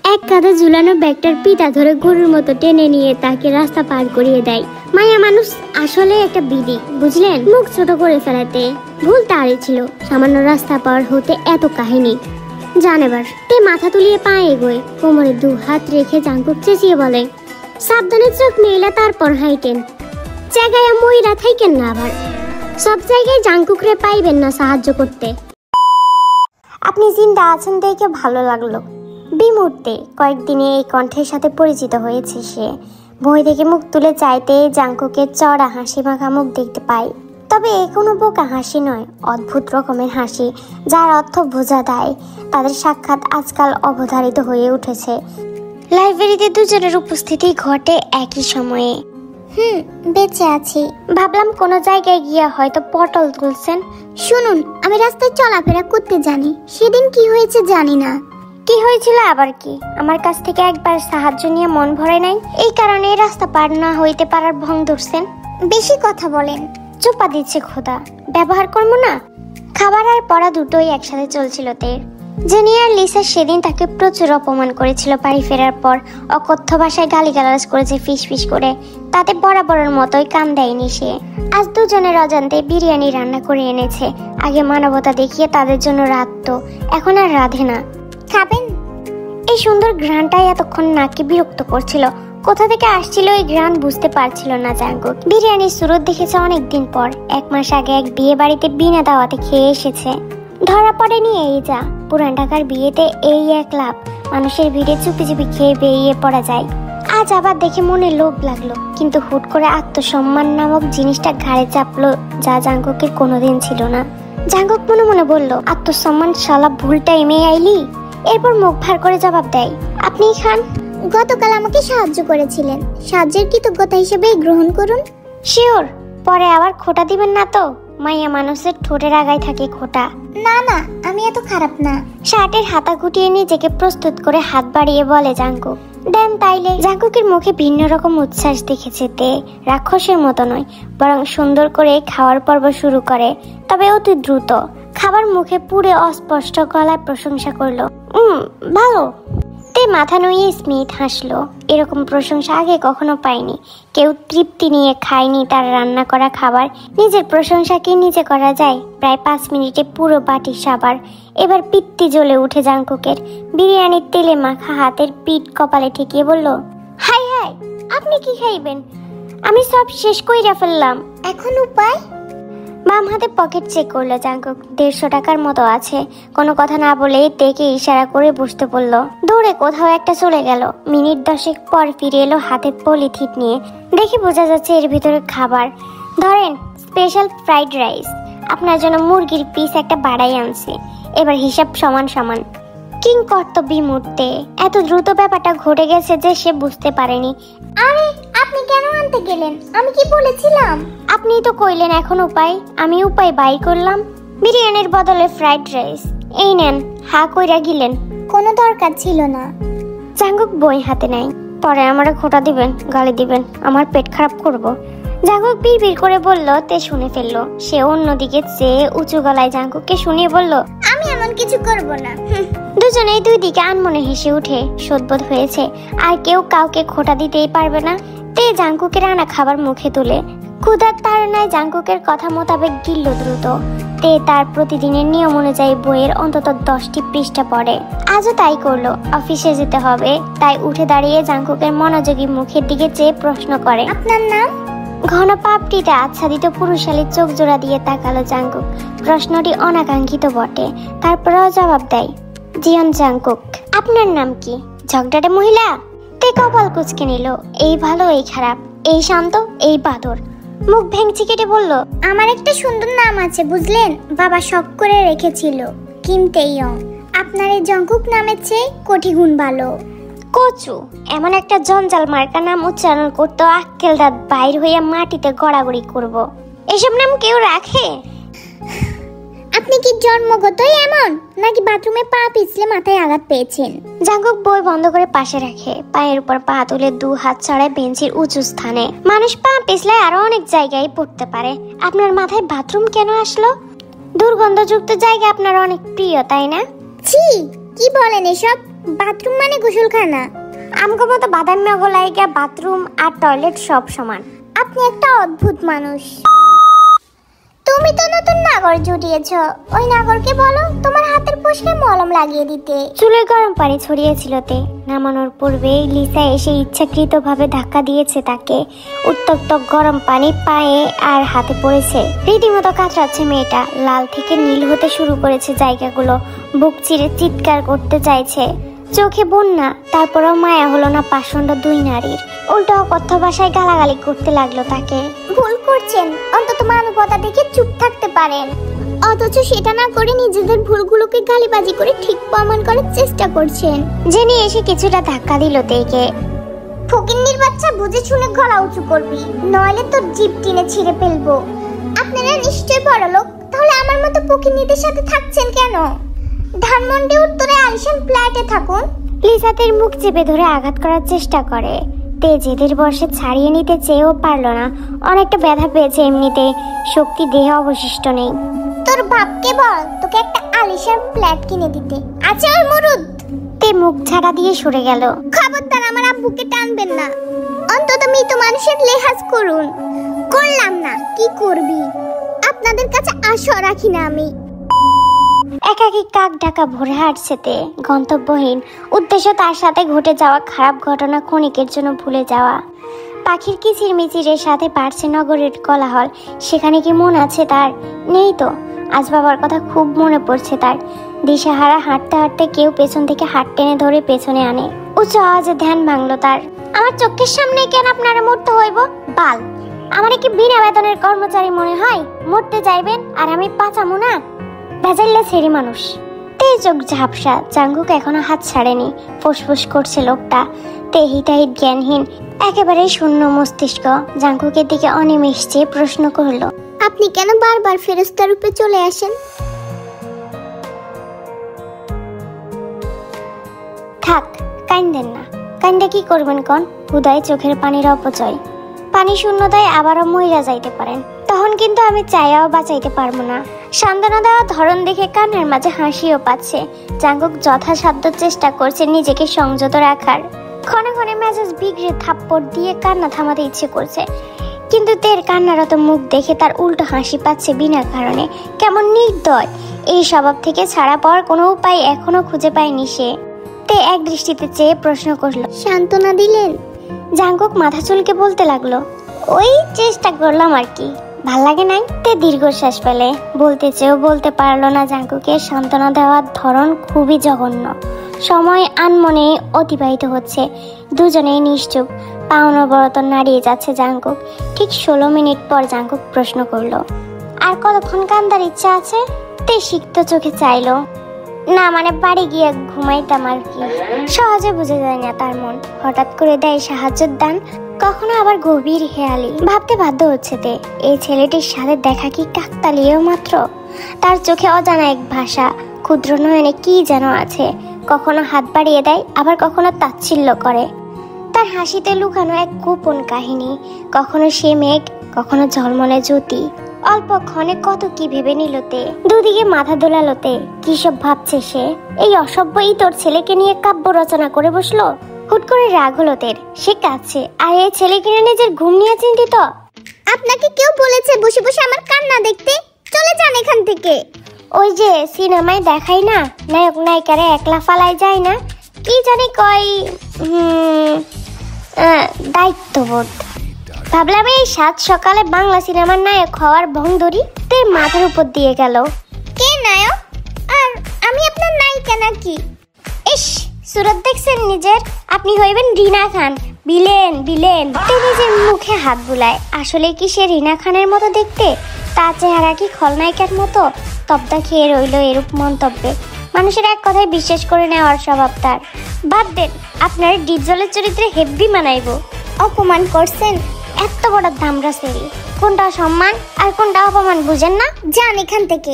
এক কাঁধে ঝুলানো ব্যাগটার পিতা ধরে গরুর মতো টেনে নিয়ে তাকে রাস্তা পার করিয়ে দেয়। মায়া মানুষ আসলে একটা বিধি, বুঝলেন? মুখ ছোট করে ফেলাতে ভুল তারই ছিল। সামান্য রাস্তা পার হতে এত কাহিনী। জান এবার। তে মাথা তুলিয়ে পা এগোয়, কোমরে 2 হাত রেখে জাঙ্কুক চেঁচিয়ে বলে, সাবধানে চোখ মেলা, তারপর হাইটেন। জায়গায় মহিলা থাইকেন না আবার। সব জায়গায় জাঙ্কুকরে পাইবেন না সাহায্য করতে। আপনি জিন্দা আছেন দেখে ভালো লাগলো। বিমূর্তে কয়েকদিনে এই কণ্ঠের সাথে পরিচিত হয়েছে সে। বই থেকে মুখ তুলে চাইতে জাঙ্কুকের চড়া হাসি মাখা মুখ দেখতে পাই। তবে এ কোনো বোকা হাসি নয়, অদ্ভুত রকমের হাসি, যার অর্থ বোঝা দেয়। তাদের সাক্ষাৎ আজকাল অবধারিত হয়ে উঠেছে। লাইব্রেরিতে দুজনের উপস্থিতি ঘটে একই সময়ে। বেঁচে আছি। ভাবলাম কোনো জায়গায় গিয়ে হয়তো পটল তুলছেন। শুনুন, আমি রাস্তায় চলাফেরা করতে জানি। সেদিন কি হয়েছে জানি না। কি হয়েছিল আবার কি? আমার কাছ থেকে একবার সাহায্য নিয়ে মন ভরে নাই, এই কারণে রাস্তা পার না হইতে পারার ভং ধরছেন। বেশি কথা বলেন। চোপা দিচ্ছে খোদা, ব্যবহার করবো না। খাবার আর পড়া দুটোই একসাথে চলছিল তের। জুনিয়র লিসা সেদিন তাকে প্রচুর অপমান করেছিল। বাড়ি ফেরার পর অকথ্য ভাষায় গালিগালাজ করেছে ফিস ফিস করে। তাতে বরাবরের মতোই কান দেয়নি সে। আজ দুজনের অজান্তে বিরিয়ানি রান্না করে এনেছে। আগে মানবতা দেখিয়ে তাদের জন্য রাঁধতো, এখন আর রাঁধে না। খাবেন? এই সুন্দর ঘ্রাণটাই এতক্ষণ নাকে বিরক্ত করছিল। কোথা থেকে আসছিল এই ঘ্রাণ বুঝতে পারছিল না জাঙ্কুক। বিরিয়ানির সুরত দেখেছে অনেকদিন পর। 1 মাস আগে এক বিয়ে বাড়িতে বিনা দাওয়াতে খেয়ে এসেছে। ধরা পড়েনি এই যা। পুরান ঢাকার বিয়েতে এই এক লাভ, মানুষের ভিড়ে চুপি চুপি খেয়ে বেরিয়ে পড়া যায়। আজ আবার দেখে মনে লোভ লাগলো, কিন্তু হুট করে আত্মসম্মান নামক জিনিসটা ঘাড়ে চাপলো, যা জাঙ্কুকের কোনোদিন ছিল না। জাঙ্কুক মনে মনে বলল, আত্মসম্মান শালা ভুল টাইমে আইলি। এরপর মুখ ভার করে জবাব দেয়, আপনি খান। গতকাল আমাকে সাহায্য করেছিলেন, সাহায্যের কৃতজ্ঞতা হিসেবে গ্রহণ করুন। শিওর? পরে আবার খোটা দিবেন না তো? মাইয়া মানুষের ঠোঁটের আগায় থাকে খোটা। না না, আমি এত খারাপ না। শার্টের হাতা গুটিয়ে নিজেকে প্রস্তুত করে হাত বাড়িয়ে বলে জাঙ্কুক, দেন তাইলে। জাঙ্কুকের মুখে ভিন্ন রকম উচ্ছ্বাস দেখেছে তে। রাক্ষসের মতো নয়, বরং সুন্দর করে খাওয়ার পর্ব শুরু করে, তবে অতি দ্রুত। খাবার মুখে পুরে অস্পষ্ট গলায় প্রশংসা করলো, ভালো। তে মাথা নুয়ে স্মিথ হাসলো। এরকম প্রশংসা আগে কখনো পায়নি। কেউ তৃপ্তি নিয়ে খায়নি তার রান্না করা খাবার। নিজের প্রশংসা কি নিজে করা যায়? প্রায় 5 মিনিটে পুরো বাটি সাবার। এবার পিত্তি জ্বলে উঠে জাঙ্কুকের। বিরিয়ানির তেলে মাখা হাতের পিঠ কপালে ঠেকিয়ে বলল, হাই হাই, আপনি কি খাইবেন? আমি সব শেষ কইরা ফেললাম, এখন উপায়? বাম হাতে পকেট চেক করলো জাঙ্কুক। 150 টাকার মতো আছে। কোনো কথা না বলেই তেকে ইশারা করে বসতে বললো। দৌড়ে কোথাও একটা চলে গেল। মিনিট 10 পর ফিরে এলো হাতে পলিথিন নিয়ে। দেখে বোঝা যাচ্ছে এর ভিতরে খাবার। ধরেন, স্পেশাল ফ্রাইড রাইস। আপনার জন্য মুরগির পিস একটা বাড়াই আনছি। এবার হিসাব সমান সমান। কিং কর্তব্যি মুহূর্তে এত দ্রুত ব্যাপারটা ঘটে গেছে যে সে বুঝতে পারেনি। আরে আপনি কেন আনতে গেলেন? আমি কি বলেছিলাম? আপনিই তো কইলেন এখন উপায়। আমি উপায় বাই করলাম। বিরিয়ানির বদলে ফ্রাইড রাইস। এই নেন। হা কইরা গিলেন। কোনো দরকার ছিল না। জাঙ্কুক বই হাতে নেয়। পরে আমারে খোটা দিবেন, গালি দিবেন, আমার পেট খারাপ করব। জাঙ্কুক বিড়বিড় করে বলল, তে শুনে ফেললো। সে অন্যদিকে চেয়ে উঁচু গলায় জাঙ্কুককে শুনিয়ে বলল, আমি এমন কিছু করব না। দুজনেই 2 দিকে আনমনে হেসে উঠে। শোধবোধ হয়েছে আর কেউ কাউকে খোটা দিতেই পারবে না। তে জাঙ্কুকের আনা খাবার মুখে তুলে ক্ষুধার তাড়নায় জাঙ্কুকের কথা মোতাবেক গিলল দ্রুত। তে তার প্রতিদিনের নিয়ম অনুযায়ী বইয়ের অন্তত 10টি পৃষ্ঠা পড়ে। আজও তাই করলো। অফিসে যেতে হবে, তাই উঠে দাঁড়িয়ে জাঙ্কুকের মনোযোগী মুখের দিকে চেয়ে প্রশ্ন করে, আপনার নাম? ঘন পাপটিতে আচ্ছাদিত পুরুষালীর চোখ জোড়া দিয়ে তাকালো জাঙ্কুক। প্রশ্নটি অনাকাঙ্ক্ষিত বটে, তারপরেও জবাব দেয়, জিয়ন জাঙ্কুক। আপনার নাম কি? ঝগড়াটে মহিলা। তে কপাল কুঁচকে নিল। এই ভালো, এই খারাপ, এই শান্ত, এই বাদর। মুখ ভেঙচি কেটে বলল, আমার একটা সুন্দর নাম আছে বুঝলেন, বাবা শখ করে রেখেছিল, কিম তেইয়ং। আপনার এই জঙ্কুক নামের চেয়ে কোটি গুণ ভালো। কচু এমন একটা জঞ্জাল মার্কা নাম উচ্চারণ করতে আক্কেল দাঁত বাইর হইয়া মাটিতে গড়াগড়ি করব। এসব নাম কেউ রাখে? আপনি কি জন্মগতই এমন, নাকি বাথরুমে পা পিছলে মাথায় আঘাত পেয়েছেন? জাঙ্কুক বই বন্ধ করে পাশে রাখে। পায়ের উপর পা তুলে 2 হাত ছড়ায় বেঞ্চির উঁচু স্থানে। মানুষ পা পিছলে আরো অনেক জায়গায় পড়তে পারে। আপনার মাথায় বাথরুম কেন আসলো? দুর্গন্ধযুক্ত জায়গা আপনার অনেক প্রিয়, তাই না? ছি, কি বলেন এসব? বাথরুম মানে গোসলখানা। আমগো মতো বাদামি গলায় গিয়া বাথরুম আর টয়লেট সব সমান। আপনি আপনি একটা অদ্ভুত মানুষ। তুমি তো নতুন নাগর জুটিয়েছো, ওই নাগরকে বলো তোমার হাতের পুষ্কে মলম লাগিয়ে দিতে। চুলে গরম পানি ছড়িয়েছিল তে। নামানোর পূর্বে লিসা এসে ইচ্ছাকৃতভাবে ধাক্কা দিয়েছে তাকে। উত্তপ্ত গরম পানি পায়ে আর হাতে পড়েছে। রীতিমতো কাতরাচ্ছে মেয়েটা। লাল থেকে নীল হতে শুরু করেছে জায়গাগুলো। বুক চিরে চিৎকার করতে চাইছে, চোখে বন্যা। তারপরও মায়া হলো না পাষণ্ড দুই নারীর। উল্টো অকথ্য ভাষায় গালাগালি করতে লাগলো তাকে। ভুল করছেন, অন্তত মানবতা দেখে চুপ থাকতে পারেন, অথচ সেটা না করে নিজেদের ভুলগুলোকে গালিবাজি করে ঠিক প্রমাণ করার চেষ্টা করছেন। জেনে এসে কিছুটা ধাক্কা দিল তেকে। ফকিন্নির বাচ্চা, বুঝে শুনে গলা উঁচু করবি, নইলে তোর জিভ টিনে ছিঁড়ে ফেলবো। আপনারা নিশ্চয় বড়লোক, তাহলে আমার মতো ফকিন্নিদের সাথে থাকছেন কেন? ধানমন্ডি উত্তরে আলিশান ফ্ল্যাটে থাকুন। লিসাতের মুখ চেপে ধরে আঘাত করার চেষ্টা করে। তেজেদের বর্ষে ছাড়িয়ে নিতে চেয়েও পারল না। অনেকটা ব্যথা পেয়েছে এমনিতে, শক্তি দেহে অবশিষ্ট নেই। তোর বাপকে বল তোকে একটা আলিশান ফ্ল্যাট কিনে দিতে। আচ্ছা ওর মরুদ। তে মুখ ছাড়া দিয়ে সরে গেল। খবরদার আমার আব্বুকে টানবেন না, অন্তত মৃত মানুষের লেহাজ করুন। করলাম না, কি করবি? আপনাদের কাছে আশা রাখি না আমি। একাকী কাক ঢাকা ভরে হাঁটছে তে, গন্তব্যহীন। উদ্দেশ্য তার সাথে ঘটে যাওয়া খারাপ ঘটনা ক্ষণিকের জন্য ভুলে যাওয়া। পাখির কিচিরমিচিরের সাথে বাড়ছে নগরের কোলাহল। সেখানে কি মন আছে তার? নেই তো। আজ বাবার কথা খুব মনে পড়ছে তার। দিশাহারা হাঁটতে হাঁটতে কেউ পেছন থেকে হাত টেনে ধরে পেছনে আনে। উচ্চ আওয়াজে ধ্যান ভাঙলো তার। আমার চোখের সামনে কেন আপনারা মরতে হইব? বাল, আমার কি বিনা বেতনের কর্মচারী মনে হয়? মরতে যাইবেন আর আমি পাচামু না? ভেজাইলে ছেড়ি মানুষ। তে চোখ ঝাপসা। জাঙ্গুক এখনো হাত ছাড়েনি। ফুসফুস করছে লোকটা। তে হিতাহিত জ্ঞানহীন, একেবারে শূন্য মস্তিষ্ক। জাঙ্গুকের দিকে অনিমেষ চেয়ে প্রশ্ন করল, আপনি কেন বারবার ফেরেশতা রূপে চলে আসেন? থাক, কাইন্দেন না। কাইন্দে কি করবেন কন? হুদায় চোখের পানির অপচয়। পানি শূন্যতায় আবারও মইরা যাইতে পারেন, তখন কিন্তু আমি চাইয়াও বাঁচাইতে পারবো না। সান্ত্বনা দেওয়া ধরন দেখে কান্নার মাঝে হাসিও পাচ্ছে। জাঙ্গুক যথাসাধ্য চেষ্টা করছে নিজেকে সংযত রাখার। ক্ষণে ক্ষণে মেজাজ বিগড়ে থাপ্পড় দিয়ে কান্না থামাতে ইচ্ছে করছে, কিন্তু তের কান্নারত মুখ দেখে তার উল্টো হাসি পাচ্ছে বিনা কারণে। কেমন নির্দয়! এই স্বভাব থেকে ছাড়া পাওয়ার কোনো উপায় এখনো খুঁজে পায়নি সে। তে এক দৃষ্টিতে চেয়ে প্রশ্ন করল, সান্ত্বনা দিলেন? জাঙ্গুক মাথা চুলকে বলতে লাগলো, ওই চেষ্টা করলাম আর কি। ভাল লাগে নাই? তে দীর্ঘশ্বাস ফেলে। বলতে চেয়েও বলতে পারলো না। জাঙ্গুকের সান্ত্বনা দেওয়ার ধরন খুবই জঘন্য। সময় আনমনে অতিবাহিত হচ্ছে। দুজনেই নিশ্চুপ। পাওনবরত নাড়িয়ে যাচ্ছে জাঙ্গুক। ঠিক 16 মিনিট পর জাঙ্গুক প্রশ্ন করলো, আর কতক্ষণ কান্দার ইচ্ছা আছে? তে সিক্ত চোখে চাইলো, না মানে বাড়ি গিয়ে ঘুমাইতাম আর কি। সহজে বুঝে যায় না তার মন। হঠাৎ করে দেয় সাহায্যের দান, কখনো আবার গভীর হেয়ালি। ভাবতে বাধ্য হচ্ছে তে, এই ছেলেটির সাথে দেখা কি কাকতালীয় মাত্র? তার চোখে অজানা এক ভাষা, ক্ষুদ্র নয়নে কি যেন আছে। কখনো হাত বাড়িয়ে দেয়, আবার কখনো তাচ্ছিল্য করে। তার হাসিতে লুকানো এক গোপন কাহিনী। কখনো সে মেঘ, কখনো ঝলমলে জ্যোতি। অল্পক্ষণে কত কি ভেবে নিলতে। দুদিকে মাথা দোলালোতে। কি সব ভাবছে সে? এই অসভ্য তোর ছেলেকে নিয়ে কাব্য রচনা করে বসলো। হুট করে রাগ হলো তের। সে কাঁদছে, আর এই ছেলে কিনে নিজের ঘুম নিয়ে চিন্তিত। আপনাকে কেউ বলেছে বসে বসে আমার কান্না দেখতে? চলে যান এখান থেকে। ওই যে সিনেমায় দেখাই না, নায়ক নায়িকারে একলা ফালাই যায় না, কি জানি কয় দায়িত্ববোধ। ভাবলাম এই সাত সকালে বাংলা সিনেমার নায়ক হওয়ার ভং ধরি। তে মাথার উপর দিয়ে গেল, কে নায়ক? আর আমি আপনার নায়িকা নাকি? ইস, সুরত দেখছেন নিজের? আপনি হইবেন রিনা খান। Villain villain. তে নিজের মুখে হাত বুলায়। আসলে কি সে রিনা খানের মতো দেখতে? তার চেহারা কি খলনায়িকার মতো? তবদা খেয়ে রইল এরূপ মন্তব্যে। মানুষের এক কথায় বিশ্বাস করে নেওয়ার স্বভাব তার। বাদ দেন, আপনার ডিপজলের চরিত্রে হেব্বি মানাইব। অপমান করছেন? এত বড় দামরা সেরি। কোনটা সম্মান আর কোনটা অপমান বুঝেন না? যান এখান থেকে।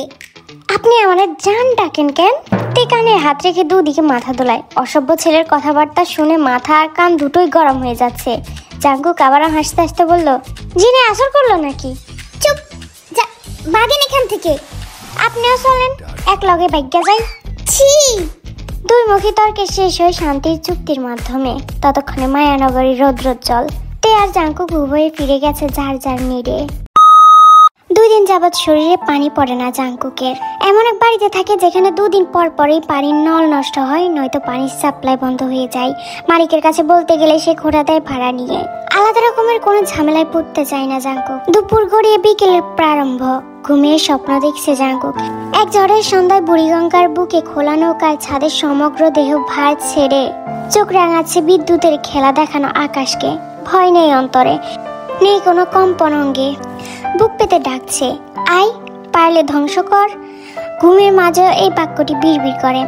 আপনি আমাদের জান ডাকেন কেন? তে কানে হাত রেখে দুদিকে মাথা দোলায়। অসভ্য ছেলের কথাবার্তা শুনে মাথা আর কান দুটোই গরম হয়ে যাচ্ছে। জাঙ্গুক আবার হাসতে হাসতে বলল, জিনে আসর করলো নাকি? চুপ, যা ভাগেন এখান থেকে। আপনিও চলেন, এক লগে ভাগ্যা যাই। ছি! দুই মুখী তর্কে শেষ হয়ে শান্তির চুক্তির মাধ্যমে। ততক্ষণে মায়ানগরীর রৌদ্রোজ্জ্বল। তে আর জাঙ্কুক উভয়ে ফিরে গেছে যার যার নিরে। 2 দিন যাবৎ শরীরে পানি পড়ে না জাঙ্কুকের। এমন এক বাড়িতে থাকে যেখানে 2 দিন পর পরই পানির নল নষ্ট হয়, নয়তো পানির সাপ্লাই বন্ধ হয়ে যায়। মালিকের কাছে বলতে গেলে সে খোঁড়া দেয় ভাড়া নিয়ে। আলাদা রকমের কোনো ঝামেলায় পড়তে চায় না জাঙ্কুক। দুপুর গড়িয়ে বিকেলের প্রারম্ভ। ঘুমিয়ে স্বপ্ন দেখছে জাঙ্কুক। এক ঝড়ের সন্ধ্যায় বুড়িগঙ্গার বুকে খোলা নৌকায় ছাদের সমগ্র দেহ ভার ছেড়ে চোখ রাঙাচ্ছে বিদ্যুতের খেলা দেখানো আকাশকে। ভয় নেই অন্তরে, নেই কোনো কম্পন অঙ্গে। বুক পেতে ডাকছে, আই, পারলে ধ্বংস কর। ঘুমের মাঝে এই বাক্যটি বিড়বিড় করে।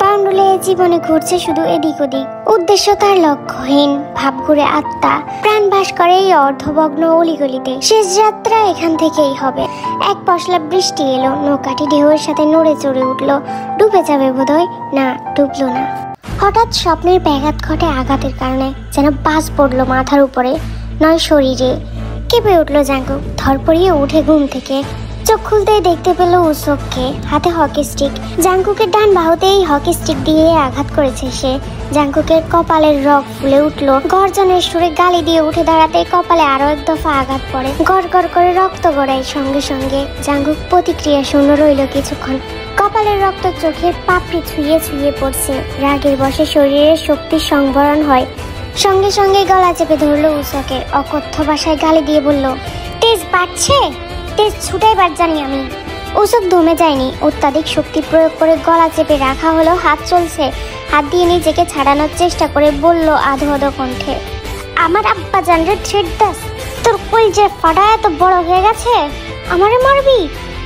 বাউন্ডুলে জীবনে ঘুরছে শুধু এদিক ওদিক। উদ্দেশ্য তার লক্ষ্যহীন, ভাব ঘুরে আত্মা। প্রাণ বাস করে এই অর্ধভগ্ন অলিগলিতে। শেষ যাত্রা এখান থেকেই হবে। এক পশলা বৃষ্টি এলো, নৌকাটি ঢেউয়ের সাথে নড়ে চড়ে উঠলো। ডুবে যাবে বোধহয়, না ডুবলো না। হঠাৎ স্বপ্নের ব্যাঘাত ঘটে আঘাতের কারণে, যেন বাজ পড়লো মাথার উপরে, নয় শরীরে। কেঁপে উঠলো জাঙ্কুক, ধরপড়িয়ে উঠে ঘুম থেকে। চোখ খুলতেই দেখতে পেল উসোককে, হাতে হকি স্টিক। জাঙ্কুকের ডান বাহুতেই হকি স্টিক দিয়ে আঘাত করেছে সে। জাঙ্কুকের কপালের রগ ফুলে উঠলো। গর্জনের সুরে গালি দিয়ে উঠে দাঁড়াতে কপালে আরো এক দফা আঘাত পড়ে। গড় গড় করে রক্ত গড়ায় সঙ্গে সঙ্গে। জাঙ্কুক প্রতিক্রিয়া শূন্য রইল কিছুক্ষণ। কপালের রক্ত চোখের পাপড়ি ছুঁয়ে ছুঁয়ে পড়ছে। রাগের বশে শরীরের শক্তির সংবরণ হয়। সঙ্গে সঙ্গে গলা চেপে ধরলো উসোকের। অকথ্য ভাষায় গালি দিয়ে বলল, তেজ বাড়ছে, তেজ ছুটাইবার জানি আমি। উসোক দমে যায়নি। অত্যাধিক শক্তি প্রয়োগ করে গলা চেপে রাখা হলো। হাত চলছে। হাত দিয়ে নিজেকে ছাড়ানোর চেষ্টা করে বলল আধো আধো কণ্ঠে, আমার আব্বা জানরে থ্রেড দাস? তোর কলজের ফাটা এত বড় হয়ে গেছে? আমারে মারবি?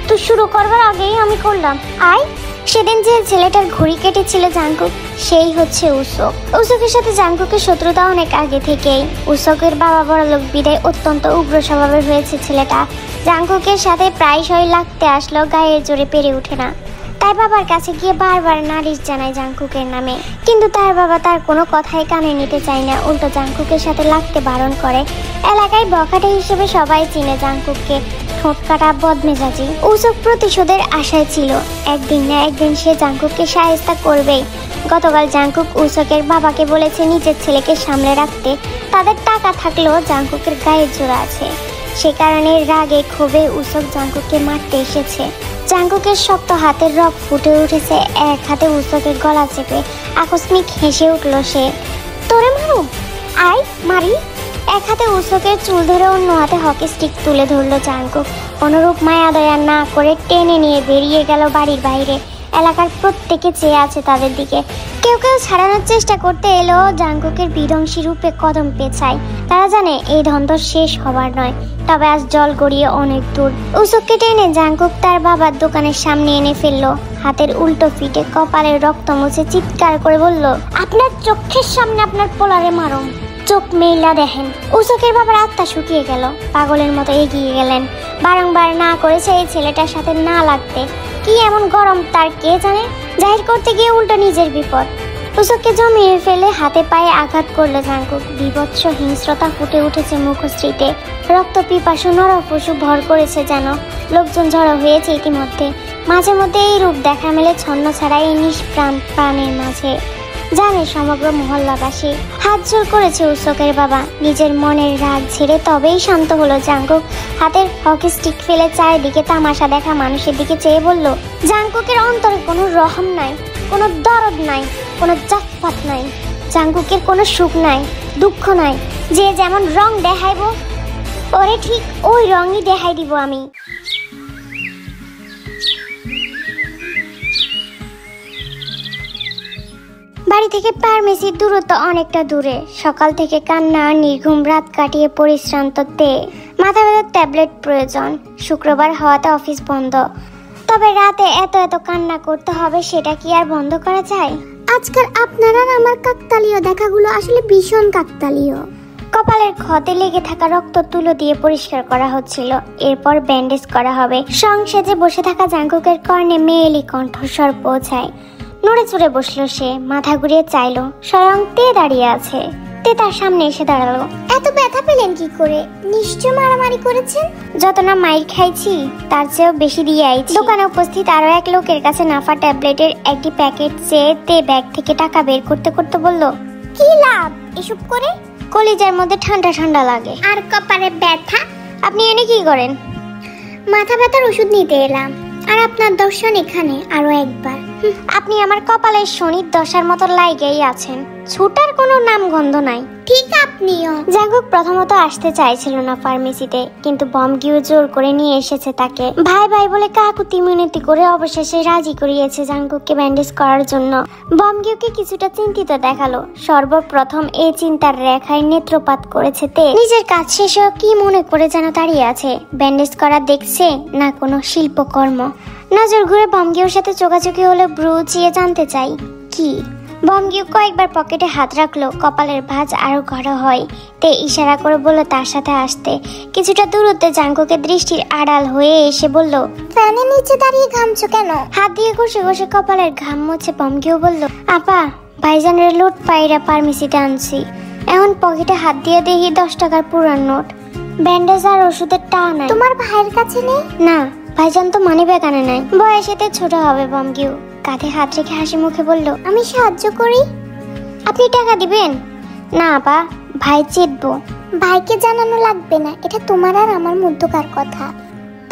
তুই শুরু করবার আগেই আমি করলাম। আয়। সেদিন যে ছেলেটার ঘড়ি কেটেছিল জাঙ্কুক, সেই হচ্ছে উসোক। উসোকের সাথে জাঙ্কুকের শত্রুতা অনেক আগে থেকেই। উসোকের বাবা বড়লোক বিদায় অত্যন্ত উগ্র স্বভাবের হয়েছে ছেলেটা। জাঙ্কুকের সাথে প্রায়শই লাগতে আসলো, গায়ের জোরে পেরে ওঠে না। তাই বাবার কাছে গিয়ে বারবার নালিশ জানায় জাঙ্কুকের নামে। কিন্তু তার বাবা তার কোনো কথাই কানে নিতে চায় না, উল্টো জাঙ্কুকের সাথে লাগতে বারণ করে। এলাকায় বখাটে হিসেবে সবাই চিনে জাঙ্কুককে, ঠোঁট কাটা বদমেজাজি। উসোক প্রতিশোধের আশায় ছিল। একদিন না একদিন সে জাঙ্কুককে শায়েস্তা করবেই। গতকাল জাঙ্কুক উসোকের বাবাকে বলেছে নিজের ছেলেকে সামলে রাখতে। তাদের টাকা থাকলেও জাঙ্কুকের গায়ের জোড়া আছে। সে কারণে রাগে ক্ষোভে উসোক জাঙ্কুককে মারতে এসেছে। জাঙ্কুকের শক্ত হাতের রগ ফুটে উঠেছে। এক হাতে উসোকের গলা চেপে আকস্মিক হেসে উঠল সে। তোরে মারু? আয় মারি। এক হাতে উসোকের চুল ধরে অন্য হাতে হকি স্টিক তুলে ধরলো জাঙ্কুক। অনুরূপ মায়া দয়া না করে টেনে নিয়ে বেরিয়ে গেল বাড়ির বাইরে। এলাকার প্রত্যেকে চেয়ে আছে তাদের দিকে। কেউ কেউ ছাড়ানোর চেষ্টা করতে এলেও জাঙ্কুকের বিধ্বংসী রূপে কদম পেছায়। তারা জানে এই দ্বন্দ্ব শেষ হবার নয়, তবে আজ জল গড়িয়ে অনেক দূর। উসোককে টেনে জাঙ্কুক তার বাবার দোকানের সামনে এনে ফেললো। হাতের উল্টো ফিটে কপালের রক্ত মুছে চিৎকার করে বলল, আপনার চোখের সামনে আপনার পোলারে মারুম, চোখ মেইলা দেখেন। উসোকের বাবার আত্মা শুকিয়ে গেল। পাগলের মতো এগিয়ে গেলেন। বারংবার না করেছে এই ছেলেটার সাথে না লাগতে। কি এমন গরম তার কে জানে। জাহির করতে গিয়ে উল্টো নিজের বিপদ। উসোককে জমিয়ে ফেলে হাতে পায়ে আঘাত করলো জাঙ্কুক। বিভৎস হিংস্রতা ফুটে উঠেছে মুখশ্রীতে। রক্ত পিপাসু নরপশু ভর করেছে যেন। লোকজন জড়ো হয়েছে ইতিমধ্যে। মাঝে মধ্যে এই রূপ দেখা মেলে ছন্ন ছাড়া এই নিষ্প্রাণ প্রাণের মাঝে। জানে সমগ্র মহল্লাবাসী। হাত জোর করেছে উসোকের বাবা। নিজের মনের রাগ ছেড়ে তবেই শান্ত হলো জাঙ্কুক। হাতের হকি স্টিক ফেলে চারিদিকে তামাশা দেখা মানুষের দিকে চেয়ে বলল, জাঙ্কুকের অন্তরে কোনো রহম নাই, কোনো দরদ নাই, কোনো জাতপাত নাই। জাঙ্কুকের কোনো সুখ নাই, দুঃখ নাই। যে যেমন রং দেখাইব ওরে ঠিক ওই রঙই দেখাই দিব আমি। বাড়ি থেকে ফার্মেসির দূরত্ব অনেকটা দূরে। সকাল থেকে কান্না নির্ঘুম রাত কাটিয়ে পরিশ্রান্ত তে মাথা ব্যথার ট্যাবলেট প্রয়োজন। শুক্রবার হওয়াতে অফিস বন্ধ। তবে রাতে এত এত কান্না করতে হবে সেটা কি আর বন্ধ করা যায়? আজকাল আপনার আর আমার কাকতালীয় দেখাগুলো আসলে ভীষণ কাকতালীয়। কপালের ক্ষতে লেগে থাকা রক্ত তুলো দিয়ে পরিষ্কার করা হচ্ছিল। এরপর ব্যান্ডেজ করা হবে। সংসেজে বসে থাকা জাঙ্কুকের কর্ণে মেয়েলি কণ্ঠস্বর পৌঁছায়। নড়ে চড়ে বসলো সে। মাথা ঘুরিয়ে চাইলো। স্বয়ং তে দাঁড়িয়ে আছে। তে তার সামনে এসে দাঁড়ালো। এত ব্যথা পেলেন কি করে? নিশ্চয় মারামারি করেছেন? যত না মাইর খাইছি তার চেয়েও বেশি দিয়ে আইছি। দোকানে উপস্থিত আরো এক লোকের কাছে নাফা ট্যাবলেটের একটি প্যাকেট চেয়ে তে ব্যাগ থেকে টাকা বের করতে করতে বলল, কি লাভ এসব করে? কলিজার মধ্যে ঠান্ডা ঠান্ডা লাগে। আর কপালে ব্যথা? আপনি এনে কি করেন? মাথা ব্যথার ওষুধ নিতে এলাম। আর আপনার দর্শন এখানে আরো একবার। আপনি আমার কপালে শনির দশার মতো লাইগেই আছেন, ছুটার কোনো নাম গন্ধ নাই। ঠিক আপনিও। জাঙ্কুক প্রথমত আসতে চাইছিল না ফার্মেসিতে, কিন্তু বমগিউ জোর করে নিয়ে এসেছে তাকে। ভাই ভাই বলে কাকুতি মিনতি করে অবশেষে রাজি করিয়েছে জাঙ্কুককে ব্যান্ডেজ করার জন্য। বমগিউকে কিছুটা চিন্তিত দেখালো। সর্বপ্রথম এই চিন্তার রেখায় নেত্রপাত করেছে তে। নিজের কাজ শেষে কি মনে করে যেন দাঁড়িয়ে আছে, ব্যান্ডেজ করা দেখছে না কোনো শিল্পকর্ম। নজর ঘুরে বমগিউর সাথে চোখাচোখি হলে ব্রু চিয়ে জানতে চাই কি। বমগিউ কয়েকবার পকেটে হাত রাখলো, কপালের ভাঁজ আরো গাঢ় হয়। তে ইশারা করে বলল তার সাথে আসতে। কিছুটা দূরত্বে জাঙ্কুকের দৃষ্টির আড়াল হয়ে এসে বলল, ফ্যানের নিচে দাঁড়িয়ে ঘামছো কেন? হাত দিয়ে ঘষে ঘষে কপালের ঘাম মুছে বমগিউ বলল, আপা ভাইজানের লোট পাইরা ফার্মেসিতে আনছি। এখন পকেটে হাত দিয়ে দেখি 10 টাকার পুরান নোট। ব্যান্ডেজ আর ওষুধের টাকা নাই। তোমার ভাইয়ের কাছে নেই? না, ভাইজান তো মানিব্যাগ আনে নাই। বয়সেতে ছোট হবে বমগিউ। কাঁধে হাত রেখে হাসি মুখে বলল, আমি সাহায্য করি। আপনি টাকা দিবেন? না আপা, ভাই চেতবো। ভাইকে জানানো লাগবে না, এটা তোমার আর আমার মধ্যকার কথা।